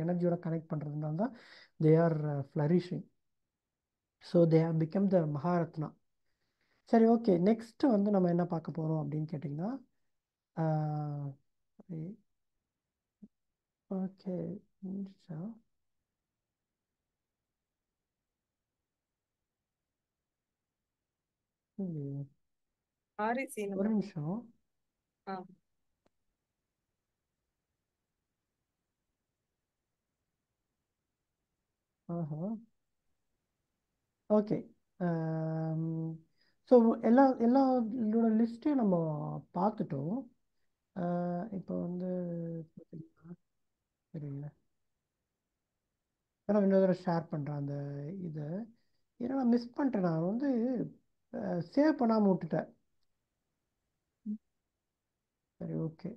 Speaker 1: எனர்ஜியோட கனெக்ட் பண்ணுறதுனால தான் they are flourishing. So they have become the Maharatna. சரி, ஓகே, நெக்ஸ்ட் வந்து நம்ம என்ன பார்க்க போகிறோம் அப்படின்னு கேட்டிங்கன்னா ஓகே ஒரு நிமிஷம். ஆஹா, ஓகே. ஸோ எல்லா லிஸ்ட்டையும் நம்ம பார்த்துட்டோம். இப்போ வந்து பார்த்தீங்கன்னா சரிங்க, நான் இன்னொரு தடவை ஷேர் பண்ணுறேன் அந்த இதை. ஏன்னா நான் மிஸ் பண்ணிட்டேன், நான் வந்து சேவ் பண்ணாமல் விட்டுட்டேன். சரி, ஓகே.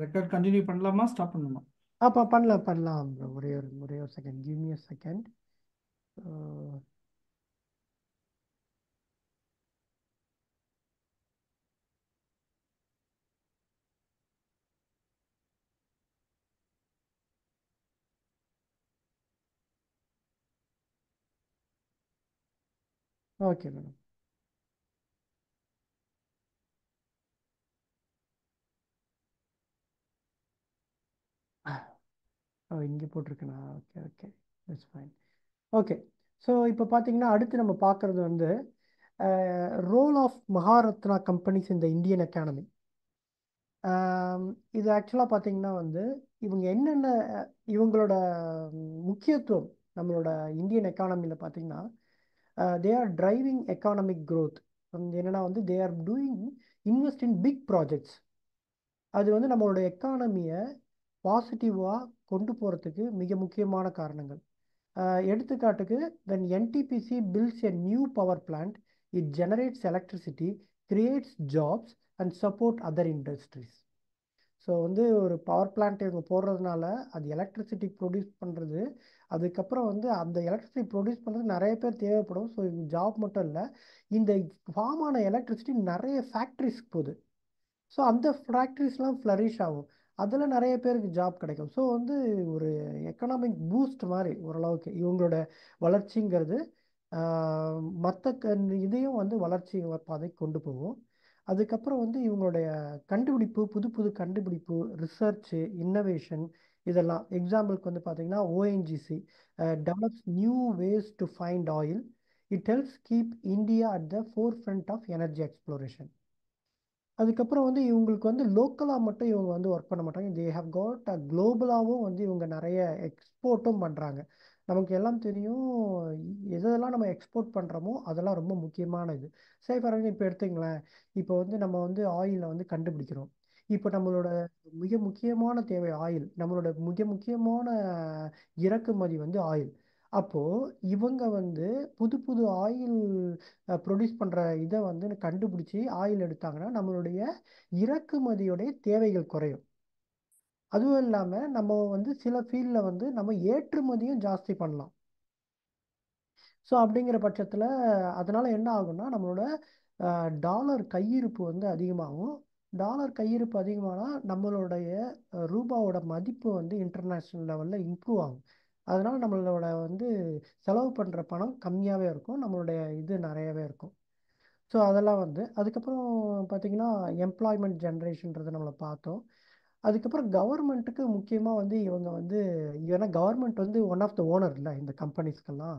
Speaker 2: ரெக்கார்ட் கண்டினியூ பண்ணலாமா, ஸ்டாப் பண்ணணுமா?
Speaker 1: அப்போ பண்ணலாம் bro. ஒரே ஒரு second, give me a second. Okay madam. இங்கே போட்டிருக்கேனா? Okay okay, it's fine. Okay. So இப்போ பார்த்தீங்கன்னா அடுத்து நம்ம பார்க்குறது வந்து ரோல் ஆஃப் மகாரத்னா கம்பெனிஸ் இந்த இந்தியன் எக்கானமி. இது ஆக்சுவலாக பார்த்தீங்கன்னா வந்து இவங்க என்னென்ன இவங்களோட முக்கியத்துவம் நம்மளோட இந்தியன் எக்கானமியில் பார்த்தீங்கன்னா they are driving economic growth. என்னென்னா வந்து they are doing invest in big projects. அது வந்து நம்மளோட எக்கானமியை பாசிட்டிவாக கொண்டு போகிறதுக்கு மிக முக்கியமான காரணங்கள். எடுத்துக்காட்டுக்கு when NTPC builds a new power plant, it generates electricity, creates jobs and support other industries. So வந்து ஒரு பவர் பிளான்ட் இவங்க போடுறதுனால அது எலக்ட்ரிசிட்டி ப்ரொடியூஸ் பண்ணுறது, அதுக்கப்புறம் வந்து அந்த எலக்ட்ரிசிட்டி ப்ரொடியூஸ் பண்ணுறது நிறைய பேர் தேவைப்படும். ஸோ இது ஜாப் மட்டும் இல்லை, இந்த ஃபார்ம் ஆன எலக்ட்ரிசிட்டி நிறைய ஃபேக்ட்ரிஸ்க்கு போகுது. ஸோ அந்த ஃபேக்ட்ரிஸ்லாம் ஃப்ளரிஷ் ஆகும், அதில் நிறைய பேருக்கு ஜாப் கிடைக்கும். ஸோ வந்து ஒரு எக்கனாமிக் பூஸ்ட் மாதிரி ஓரளவுக்கு இவங்களோட வளர்ச்சிங்கிறது மற்ற இதையும் வந்து வளர்ச்சி பாதை கொண்டு போகும். அதுக்கப்புறம் வந்து இவங்களுடைய கண்டுபிடிப்பு, புது புது கண்டுபிடிப்பு, ரிசர்ச்சு, இன்னோவேஷன், இதெல்லாம் எக்ஸாம்பிளுக்கு வந்து பார்த்தீங்கன்னா ONGC develops new ways to find oil. It helps keep India at the forefront of energy exploration. அதுக்கப்புறம் வந்து இவங்களுக்கு வந்து லோக்கலாக மட்டும் இவங்க வந்து ஒர்க் பண்ண மாட்டாங்க, தே ஹவ் காட் அ குளோபலாகவும் வந்து இவங்க நிறைய எக்ஸ்போர்ட்டும் பண்ணுறாங்க. நமக்கு எல்லாம் தெரியும், எதெல்லாம் நம்ம எக்ஸ்போர்ட் பண்ணுறோமோ அதெல்லாம் ரொம்ப முக்கியமான இது. சரி பாருங்க, இப்போ எடுத்துங்களேன், இப்போ வந்து நம்ம வந்து ஆயிலை வந்து கண்டுபிடிக்கிறோம். இப்போ நம்மளோட மிக முக்கியமான தேவை ஆயில், நம்மளோட மிக முக்கியமான இறக்குமதி வந்து ஆயில். அப்போது இவங்க வந்து புது புது ஆயில் ப்ரொடியூஸ் பண்ணுற இதை வந்து கண்டுபிடிச்சி ஆயில் எடுத்தாங்கன்னா நம்மளுடைய இறக்குமதியோடைய தேவைகள் குறையும். அதுவும் இல்லாமல் நம்ம வந்து சில ஃபீல்டில் வந்து நம்ம ஏற்றுமதியும் ஜாஸ்தி பண்ணலாம். ஸோ அப்படிங்கிற பட்சத்தில் அதனால் என்ன ஆகும்னா நம்மளோட டாலர் கையிருப்பு வந்து அதிகமாகும். டாலர் கையிருப்பு அதிகமானால் நம்மளுடைய ரூபாவோட மதிப்பு வந்து இன்டர்நேஷ்னல் லெவலில் இம்ப்ரூவ் ஆகும். அதனால் நம்மளோட வந்து செலவு பண்ணுற பணம் கம்மியாகவே இருக்கும், நம்மளுடைய இது நிறையவே இருக்கும். ஸோ அதெல்லாம் வந்து அதுக்கப்புறம் பார்த்தீங்கன்னா எம்ப்ளாய்மெண்ட் ஜென்ரேஷன்றது நம்மளை பார்த்தோம். அதுக்கப்புறம் கவர்மெண்ட்டுக்கு முக்கியமாக வந்து இவங்க வந்து, ஏன்னா கவர்மெண்ட் வந்து ஒன் ஆஃப் த ஓனர் இல்லை இந்த கம்பெனிஸ்க்கெல்லாம்.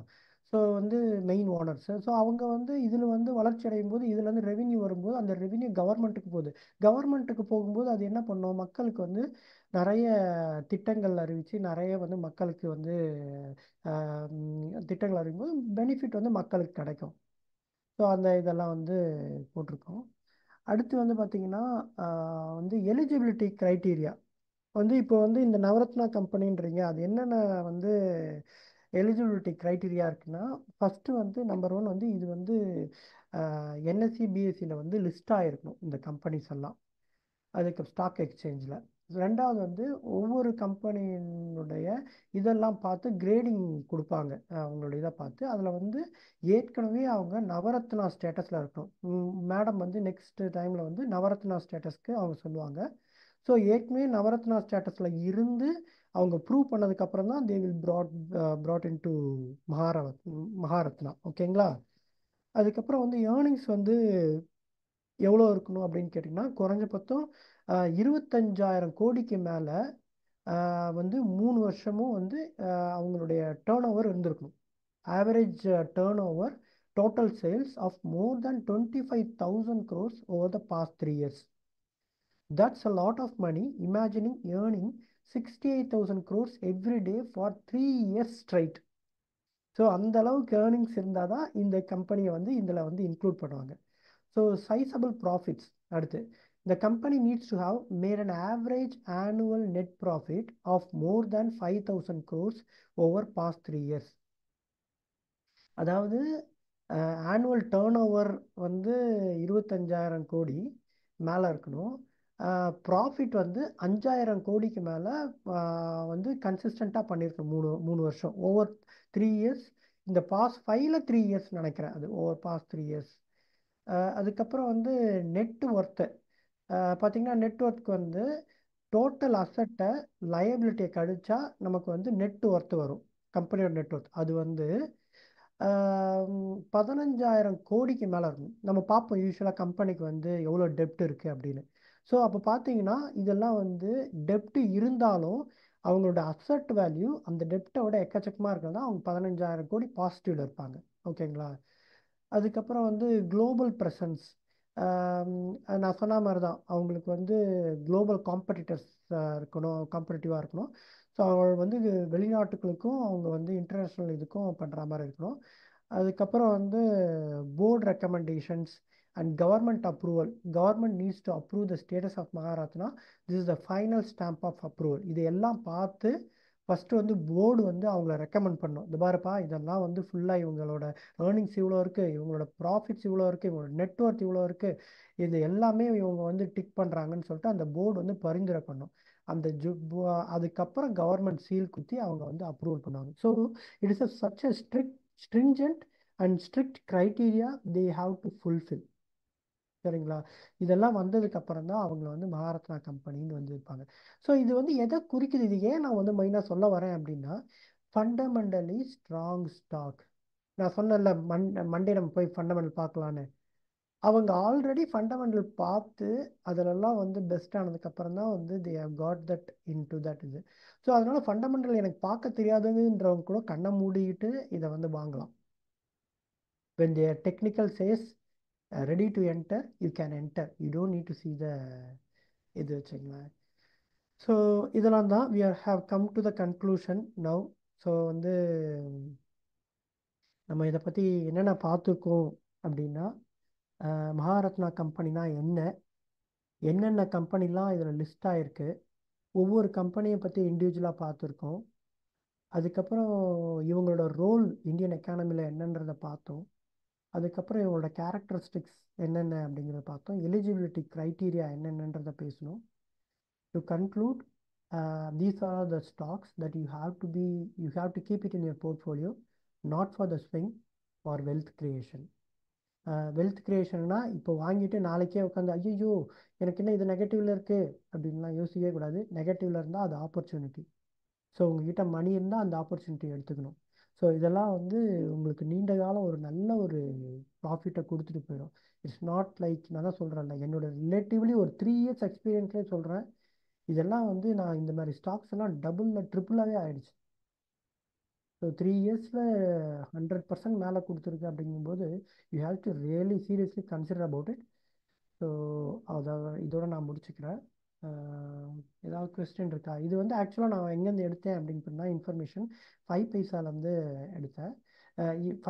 Speaker 1: ஸோ வந்து மெயின் ஓனர்ஸ். ஸோ அவங்க வந்து இதில் வந்து வளர்ச்சி அடையும் போது இதுலேருந்து ரெவின்யூ வரும்போது அந்த ரெவின்யூ கவர்மெண்ட்டுக்கு போகுது. கவர்மெண்ட்டுக்கு போகும்போது அது என்ன பண்ணும், மக்களுக்கு வந்து நிறைய திட்டங்கள் அறிவித்து நிறைய வந்து மக்களுக்கு வந்து திட்டங்கள் அறிவிக்கும்போது பெனிஃபிட் வந்து மக்களுக்கு கிடைக்கும். ஸோ அந்த இதெல்லாம் வந்து போட்டிருக்கோம். அடுத்து வந்து பார்த்திங்கன்னா வந்து எலிஜிபிலிட்டி க்ரைட்டீரியா வந்து இப்போ வந்து இந்த நவரத்னா கம்பெனின்றீங்க, அது என்னென்ன வந்து எலிஜிபிலிட்டி க்ரைட்டீரியா இருக்குன்னா, ஃபஸ்ட்டு வந்து நம்பர் ஒன் வந்து இது வந்து என்எஸ்சி பிஎஸ்சியில் வந்து லிஸ்ட் ஆகிருக்கணும் இந்த கம்பெனிஸ் எல்லாம், அதுக்கு ஸ்டாக் எக்ஸ்சேஞ்சில். ரெண்டாவது வந்து ஒவ்வொரு கம்பெனியினுடைய இதெல்லாம் பார்த்து கிரேடிங் கொடுப்பாங்க, அவங்களோட இதை பார்த்து அதில் வந்து ஏற்கனவே அவங்க நவரத்னா ஸ்டேட்டஸில் இருக்கணும். மேடம் வந்து நெக்ஸ்ட் டைமில் வந்து நவரத்னா ஸ்டேட்டஸ்க்கு அவங்க சொல்லுவாங்க. ஸோ ஏற்கனவே நவரத்னா ஸ்டேட்டஸில் இருந்து அவங்க ப்ரூவ் பண்ணதுக்கப்புறம் தான் they will brought in to Maharatna. ஓகேங்களா? அதுக்கப்புறம் வந்து ஏர்னிங்ஸ் வந்து எவ்வளோ இருக்கணும் அப்படின்னு கேட்டிங்கன்னா குறைஞ்சபட்சம் 25,000 கோடிக்கு மேலே வந்து 3 வருஷமும் வந்து அவங்களுடைய டேர்ன் ஓவர் இருந்திருக்கணும். Average turnover total sales of more than 25,000 crores over the past 3 years. That's a lot of money. Imagining earning 68,000 crores every day for 3 years straight. So அந்த அளவுக்கு ஏர்னிங்ஸ் இருந்தால் தான் இந்த கம்பெனியை வந்து இதில் வந்து இன்க்ளூட் பண்ணுவாங்க. So sizeable profits. அடுத்து the company needs to have made an average annual net profit of more than 5,000 crores over past 3 years. அதாவது ஆனுவல் டேர்ன் ஓவர் வந்து 25,000 கோடி மேலே இருக்கணும். ப்ராஃபிட் வந்து 5,000 கோடிக்கு மேலே வந்து கன்சிஸ்டண்ட்டாக பண்ணியிருக்கணும் மூணு மூணு வருஷம் ஓவர் 3 இயர்ஸ். இந்த பாஸ்ட் 5ல் 3 இயர்ஸ் நினைக்கிறேன், அது ஓவர் பாஸ்ட் 3 இயர்ஸ். அதுக்கப்புறம் வந்து நெட் ஒர்த்து பார்த்தீங்கன்னா நெட் ஒர்த்துக்கு வந்து டோட்டல் அசட்டை லயபிலிட்டியை கழிச்சா நமக்கு வந்து நெட் ஒர்த்து வரும், கம்பெனியோட நெட் ஒர்த். அது வந்து 15,000 கோடிக்கு மேலே இருக்கும். நம்ம பார்ப்போம் யூஸ்வலாக கம்பெனிக்கு வந்து எவ்வளோ டெப்ட் இருக்குது அப்படின்னு. ஸோ அப்போ பார்த்தீங்கன்னா இதெல்லாம் வந்து டெப்ட் இருந்தாலும் அவங்களோட அசட் வேல்யூ அந்த டெப்டை விட எக்கச்சக்கமாக இருக்கிறதா அவங்க 15,000 கோடி பாசிட்டிவ்ல இருப்பாங்க. ஓகேங்களா? அதுக்கப்புறம் வந்து குளோபல் ப்ரெசன்ஸ். நான் சொன்ன மாதிரி தான் அவங்களுக்கு வந்து குளோபல் காம்படிட்டர்ஸ் இருக்கணும், காம்படிட்டிவாக இருக்கணும். ஸோ அவங்க வந்து வெளிநாட்டுகளுக்கும் அவங்க வந்து இன்டர்நேஷ்னல் இதுக்கும் பண்ணுற மாதிரி இருக்கணும். அதுக்கப்புறம் வந்து board recommendations and government approval. Government needs to approve the status of Maharatna. This is the final stamp of approval. இது எல்லாம் பார்த்து ஃபஸ்ட்டு வந்து போர்டு வந்து அவங்கள ரெக்கமெண்ட் பண்ணும். இந்த பாருப்பா இதெல்லாம் வந்து ஃபுல்லாக இவங்களோட ஏர்னிங்ஸ் இவ்வளோ இருக்குது, இவங்களோட ப்ராஃபிட்ஸ் இவ்வளோ இருக்குது, இவங்களோட நெட்ஒர்க் இவ்வளோ இருக்குது, இது எல்லாமே இவங்க வந்து டிக் பண்ணுறாங்கன்னு சொல்லிட்டு அந்த போர்டு வந்து பரிந்துரை பண்ணும். அந்த அதுக்கப்புறம் கவர்மெண்ட் சீல் குத்தி அவங்க வந்து அப்ரூவல் பண்ணுவாங்க. So it is such a stringent and strict criteria they have to fulfill. சரிங்களா? இதெல்லாம் வந்ததுக்கு அப்புறம் தான் அவங்கள வந்து மகாரத்னா கம்பெனின்னு வந்து இருப்பாங்க. ஸோ இது வந்து எதை குறிக்குது, இது ஏன் நான் வந்து மெயினாக சொல்ல வரேன் அப்படின்னா ஃபண்டமெண்டலி ஸ்ட்ராங் ஸ்டாக். நான் சொன்னேன்ல மண்டே நம்ம போய் ஃபண்டமெண்டல் பார்க்கலான்னு. அவங்க ஆல்ரெடி ஃபண்டமெண்டல் பார்த்து அதிலெல்லாம் வந்து பெஸ்ட் ஆனதுக்கு அப்புறம் தான் வந்து they have got that into that இது. ஸோ அதனால ஃபண்டமெண்டல் எனக்கு பார்க்க தெரியாதுன்றவங்க கூட கண்ணை மூடிக்கிட்டு இதை வந்து வாங்கலாம். when their technical says ready to enter, you can enter. You don't need to see the இது வச்சுங்களேன். ஸோ இதெல்லாம் தான் we have come to the conclusion now. So வந்து நம்ம இதை பற்றி என்னென்ன பார்த்துருக்கோம் அப்படின்னா மகாரத்னா கம்பெனினா என்ன, என்னென்ன கம்பெனிலாம் இதில் லிஸ்ட் ஆகிருக்கு, ஒவ்வொரு கம்பெனியை பற்றி இண்டிவிஜுவலாக பார்த்துருக்கோம். அதுக்கப்புறம் இவங்களோட ரோல் இந்தியன் எக்கானமியில் என்னன்றதை பார்த்தோம். அதுக்கப்புறம் இவங்களோட கேரக்டரிஸ்டிக்ஸ் என்னென்ன அப்படிங்கிறத பார்த்தோம். எலிஜிபிலிட்டி க்ரைட்டீரியா என்னென்னன்றதை பேசணும். To conclude, these are the stocks that you have to keep it in your portfolio, not for the swing, for wealth creation. Wealth கிரியேஷன்னா இப்போ வாங்கிட்டு நாளைக்கே உட்காந்து ஐயோ எனக்கு என்ன இது நெகட்டிவ்ல இருக்குது அப்படின்லாம் யோசிக்கவே கூடாது. நெகட்டிவ்ல இருந்தால் அது ஆப்பர்ச்சுனிட்டி. ஸோ உங்ககிட்ட மணி இருந்தால் அந்த ஆப்பர்ச்சுனிட்டி எடுத்துக்கணும். ஸோ இதெல்லாம் வந்து உங்களுக்கு நீண்ட காலம் ஒரு நல்ல ஒரு ப்ராஃபிட்டை கொடுத்துட்டு போயிடும். இட்ஸ் நாட் லைக் நான் தான் சொல்கிறேன்ல, என்னோட ரிலேட்டிவ்லி ஒரு 3 இயர்ஸ் எக்ஸ்பீரியன்ஸ்லேயே சொல்கிறேன். இதெல்லாம் வந்து நான் இந்த மாதிரி ஸ்டாக்ஸ் எல்லாம் டபுளில் ட்ரிப்புளாகவே ஆயிடுச்சு. ஸோ 3 இயர்ஸில் 100% மேலே கொடுத்துருக்கு அப்படிங்கும்போது you have to really seriously consider about it. So அதை இதோட நான் முடிச்சுக்கிறேன். ஏதாவது கொஸ்டின் இருக்கா? இது வந்து ஆக்சுவலாக நான் எங்கேருந்து எடுத்தேன் அப்படின்னு சொன்னால் இன்ஃபர்மேஷன் 5 பைசாலேருந்து எடுத்தேன்.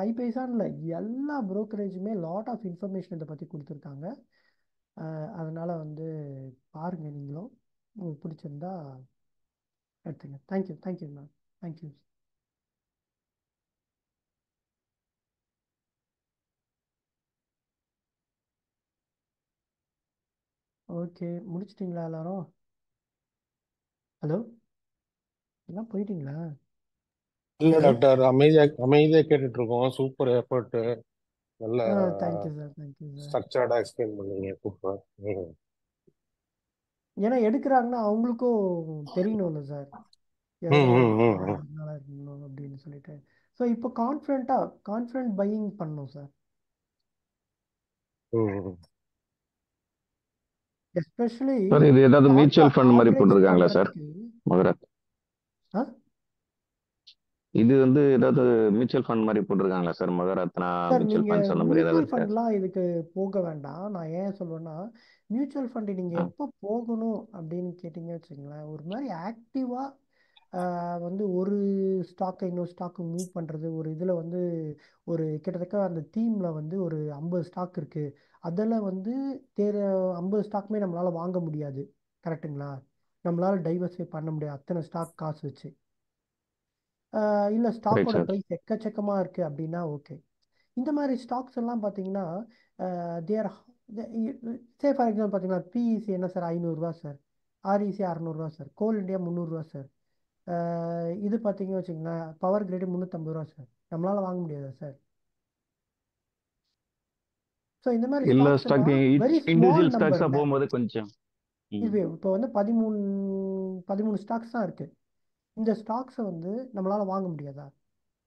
Speaker 1: 5 பைசான்னு இல்லை, எல்லா ப்ரோக்கரேஜுமே லாட் ஆஃப் இன்ஃபர்மேஷன் இதை பற்றி கொடுத்துருக்காங்க. அதனால் வந்து பாருங்கள், நீங்களும் உங்களுக்கு பிடிச்சிருந்தா எடுத்துங்க. Thank you thank you ma'am. Thank you. Okay, முடிச்சிட்டிங்களா எல்லாரும்? ஹலோ, எல்லாம் போயிட்டீங்களா?
Speaker 2: இல்ல
Speaker 1: ஹலோ.
Speaker 2: டாக்டர், அமைதியா அமைதியா கேட்டுட்டு இருக்கோம். Super effort. நல்ல
Speaker 1: தேங்க்யூ சார், தேங்க்யூ சார்.
Speaker 2: ஸ்ட்ரக்சர்டா எக்ஸ்பிளைன் பண்ணீங்க. சூப்பர்.
Speaker 1: ஏன்னா எடுக்கிறாங்கன்னா அவங்களுக்கும் தெரியணும்ல சார்,
Speaker 2: ம்
Speaker 1: எதனால்
Speaker 2: ம் ம்
Speaker 1: எடுக்கணும்
Speaker 2: ம்
Speaker 1: எதனால் இருக்கணும் அப்படின்னு சொல்லிட்டு. ஸோ இப்போ கான்ஃபிடென்ட் பையிங் பண்ணணும் சார்.
Speaker 2: ம் ம்.
Speaker 1: எஸ்பெஷலி
Speaker 3: சார் இது ஏதாவது
Speaker 1: ஸ்டாக்கை
Speaker 3: மியூச்சுவல் ஃபண்ட் மாதிரி
Speaker 1: ஆவரேஜ்
Speaker 3: போட்டிருக்காங்களா சார்
Speaker 1: பண்ணுறதுக்கு.
Speaker 3: மகரத்?
Speaker 1: ஆ
Speaker 3: இது வந்து ஏதாவது மியூச்சுவல் ஃபண்ட் மாதிரி போட்டிருக்காங்களா sir? Maharatna
Speaker 1: sir
Speaker 3: mutual funds
Speaker 1: நீங்கள்
Speaker 3: அந்த மாதிரி ஏதாவது
Speaker 1: மியூச்சுவல்
Speaker 3: இருக்கா?
Speaker 1: ஃபண்ட்லாம் இதுக்கு போக வேண்டாம். நான் ஏன் சொல்லுவேன்னா மியூச்சுவல் ஃபண்டு நீங்கள்
Speaker 3: ஆ,
Speaker 1: எப்போ போகணும் அப்படின்னு கேட்டிங்க வச்சுங்களேன், ஒரு மாதிரி ஆக்டிவாக வந்து ஒரு ஸ்டாக்கை இன்னொரு ஸ்டாக்கு மூவ் பண்ணுறது, ஒரு இதில் வந்து ஒரு கிட்டத்தட்ட அந்த தீமில் வந்து ஒரு 50 ஸ்டாக் இருக்குது, அதில் வந்து தேர 50 ஸ்டாக்குமே நம்மளால் வாங்க முடியாது. கரெக்டுங்களா? நம்மளால் டைவர்ஸிஃபை பண்ண முடியாது அத்தனை ஸ்டாக் காசு வச்சு. இல்லை
Speaker 3: கரெக்ட்
Speaker 1: ஸ்டாக்கோட
Speaker 3: சார்.
Speaker 1: ப்ரைஸ் எக்கச்சக்கமாக இருக்குது அப்படின்னா ஓகே. இந்த மாதிரி ஸ்டாக்ஸ் எல்லாம் பார்த்தீங்கன்னா தேர் சே ஃபார் எக்ஸாம்பிள் பார்த்தீங்கன்னா பிஇசி என்ன சார் 500 ரூபா சார், ஆர்இசி 600 ரூபா சார், கோல் இண்டியா 300 ரூபா சார். இது பார்த்தீங்க வச்சுங்களேன் பவர் கிரேடு 350 ரூபா சார். நம்மளால் வாங்க முடியாதா சார்? ஸோ இந்த மாதிரி
Speaker 3: எல்லா
Speaker 1: ஸ்டாக்ஸ் எல்லாம்
Speaker 3: ஸ்டாக்கையும்
Speaker 1: வெரி ஸ்மால்
Speaker 3: இண்டிவிஜுவல் ஸ்டாக்ஸாக
Speaker 1: நம்பரில்.
Speaker 3: போகும்போது கொஞ்சம் ம்,
Speaker 1: இது இப்போ வந்து 13 ஸ்டாக்ஸ் தான் இருக்குது. இந்த ஸ்டாக்ஸை வந்து நம்மளால் வாங்க முடியாதா?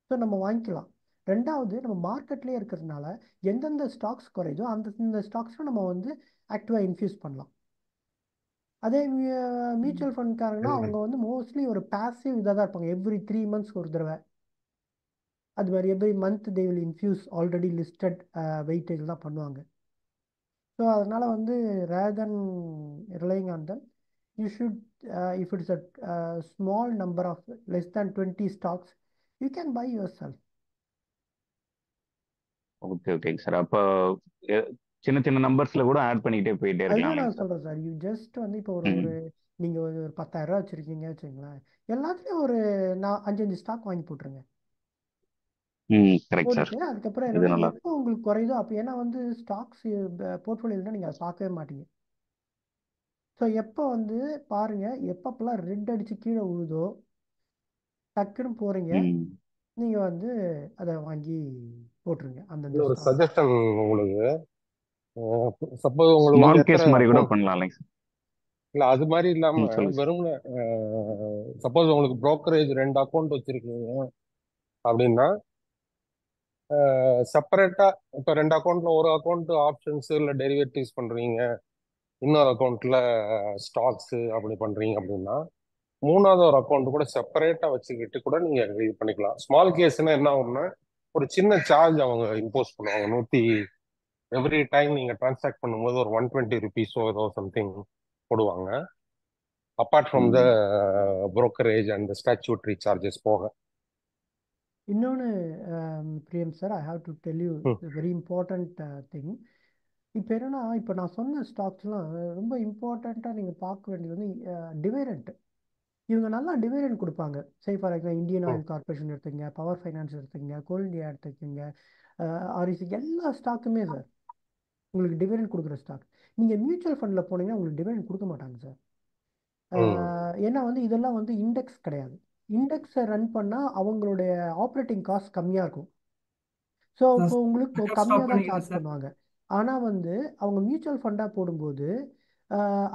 Speaker 1: ஸோ நம்ம வாங்கிக்கலாம். ரெண்டாவது நம்ம மார்க்கெட்லேயே இருக்கிறதுனால எந்தெந்த ஸ்டாக்ஸ் குறையுதோ அந்த ஸ்டாக்ஸில் நம்ம வந்து ஆக்டிவாக இன்ஃபியூஸ் பண்ணலாம். அதே மியூச்சுவல் ஃபண்ட்காரங்கன்னா அவங்க வந்து மோஸ்ட்லி ஒரு பாசிவ் இதாக தான் இருப்பாங்க. எவ்ரி 3 months ஒரு தடவை, அது மாதிரி every month they will infuse already listed weightage தான் பண்ணுவாங்க. ஸோ அதனால் வந்து rather then relying on them, you should if it's a small number of less than 20 stocks, you can buy yourself.
Speaker 3: Okay ஓகேங்க sir. அப்போ எ- சின்ன சின்ன நம்பர்ஸ்ல கூட add பண்ணிக்கிட்டே போயிட்டே இருக்கலாம்
Speaker 1: அதுதான்
Speaker 3: இல்லைங்க
Speaker 1: நான்
Speaker 3: சார்?
Speaker 1: சொல்கிறேன் சார். யூ ஜஸ்ட் வந்து இப்போ ஒரு
Speaker 3: ம்
Speaker 1: ஒரு நீங்கள் ஒரு 10,000 வச்சுருக்கீங்க வச்சுங்களேன், எல்லாத்துலேயும் ஒரு 5 ஸ்டாக் வாங்கி போட்டுருங்க.
Speaker 3: ம் கரெக்ட் சார்.
Speaker 1: போட்டுட்டு அதுக்கப்புறம்
Speaker 3: இது
Speaker 1: என்னன்னா
Speaker 3: நல்லா.
Speaker 1: எப்போ உங்களுக்கு குறையுதோ அப்போ, ஏன்னா வந்து ஸ்டாக்ஸ் போர்ட்ஃபோலியோவில் நீங்கள் அதை பார்க்கவே மாட்டீங்க. ஸோ எப்போ வந்து பாருங்க, எப்பப்பெல்லாம் ரெட் அடிச்சு கீழே விழுதோ டக்குன்னு போறீங்க,
Speaker 3: ம்
Speaker 1: நீங்க வந்து அதை வாங்கி போட்டுருங்க அந்தந்த
Speaker 2: ஒரு
Speaker 1: ஸ்டாக்.
Speaker 2: சஜஷன் உங்களுக்கு. சப்போஸ் உங்களுக்கு வந்து
Speaker 3: ஸ்மால்
Speaker 2: எத்தனை
Speaker 3: கேஸ் மாதிரி கூட
Speaker 2: அக்கௌண்ட்,
Speaker 3: பண்ணலாம் இல்லைங்க சார்?
Speaker 2: இல்ல அது மாதிரி இல்லாம
Speaker 3: சொல்லுங்க சார்.
Speaker 2: வெறும் சப்போஸ் உங்களுக்கு brokerage 2 அக்கௌண்ட் வச்சிருக்கீங்க அப்படின்னா, செப்பரேட்டா இப்போ 2 அக்கௌண்ட்ல ஒரு அக்கௌண்ட் ஆப்ஷன்ஸ் இல்ல டெரிவேட்டிவ்ஸ் பண்றீங்க, இன்னொரு அக்கௌண்ட்ல ஸ்டாக்ஸ் அப்படி பண்றீங்க அப்படின்னா, மூணாவது ஒரு அக்கௌண்ட் கூட செப்பரேட்டா வச்சுக்கிட்டு கூட நீங்க இது பண்ணிக்கலாம். ஸ்மால் கேஸ்னா என்ன ஆகும்னா, ஒரு சின்ன சார்ஜ் அவங்க இம்போஸ் பண்ணுவாங்க. எவ்ரி டைம் நீங்க டிரான்சாக்ட் பண்ணும்போது ஒரு 120 ருபீஸோ ஏதோ சம்திங் போடுவாங்க, அப்பார்ட் ஃப்ரம் த
Speaker 3: ம்
Speaker 2: brokerage அண்ட் ஸ்டாச்சுட்டரி சார்ஜஸ் போக.
Speaker 1: இன்னொன்று பிரியம் sir, I have to tell you
Speaker 2: ம்,
Speaker 1: வெரி இம்பார்ட்டண்ட் திங். இப்போ என்னன்னா, இப்போ நான் சொன்ன ஸ்டாக்ஸ்லாம் ரொம்ப இம்பார்ட்டண்ட்டாக நீங்கள் பார்க்க வேண்டியது வந்து டிவிடெண்ட். இவங்க நல்லா டிவிடெண்ட் கொடுப்பாங்க. சே ஃபார் எக்ஸாம்பிள் இந்தியன்
Speaker 2: ம்.
Speaker 1: ஆயில் கார்பரேஷன் எடுத்துங்க, பவர் ஃபைனான்ஸ் எடுத்துங்க, கோல் இந்தியா எடுத்துக்கங்க, ஆர்இசி, எல்லா ஸ்டாக்குமே சார் உங்களுக்கு டிவிடெண்ட் கொடுக்குற ஸ்டாக். நீங்கள் மியூச்சுவல் ஃபண்டில் போனீங்கன்னா உங்களுக்கு டிவிடெண்ட் கொடுக்க மாட்டாங்க சார்.
Speaker 2: ம்.
Speaker 1: ஏன்னா வந்து இதெல்லாம் வந்து இண்டெக்ஸ் கிடையாது. இண்டெக்ஸை ரன் பண்ணால் அவங்களுடைய ஆப்ரேட்டிங் காஸ்ட் கம்மியாக இருக்கும். ஸோ இப்போ உங்களுக்கு
Speaker 4: ஸ்டாப்
Speaker 1: கம்மியாக தான்
Speaker 4: பண்ணிக்கிறேன்
Speaker 1: சார்ஜ்
Speaker 4: சார்.
Speaker 1: பண்ணுவாங்க. ஆனால் வந்து அவங்க மியூச்சுவல் ஃபண்டாக போடும்போது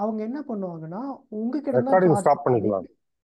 Speaker 1: அவங்க என்ன பண்ணுவாங்கன்னா உங்ககிட்ட தான்
Speaker 2: ரெக்கார்டிங்
Speaker 1: சார்ஜ்
Speaker 2: ஸ்டாப் பண்ணிக்கலாம்.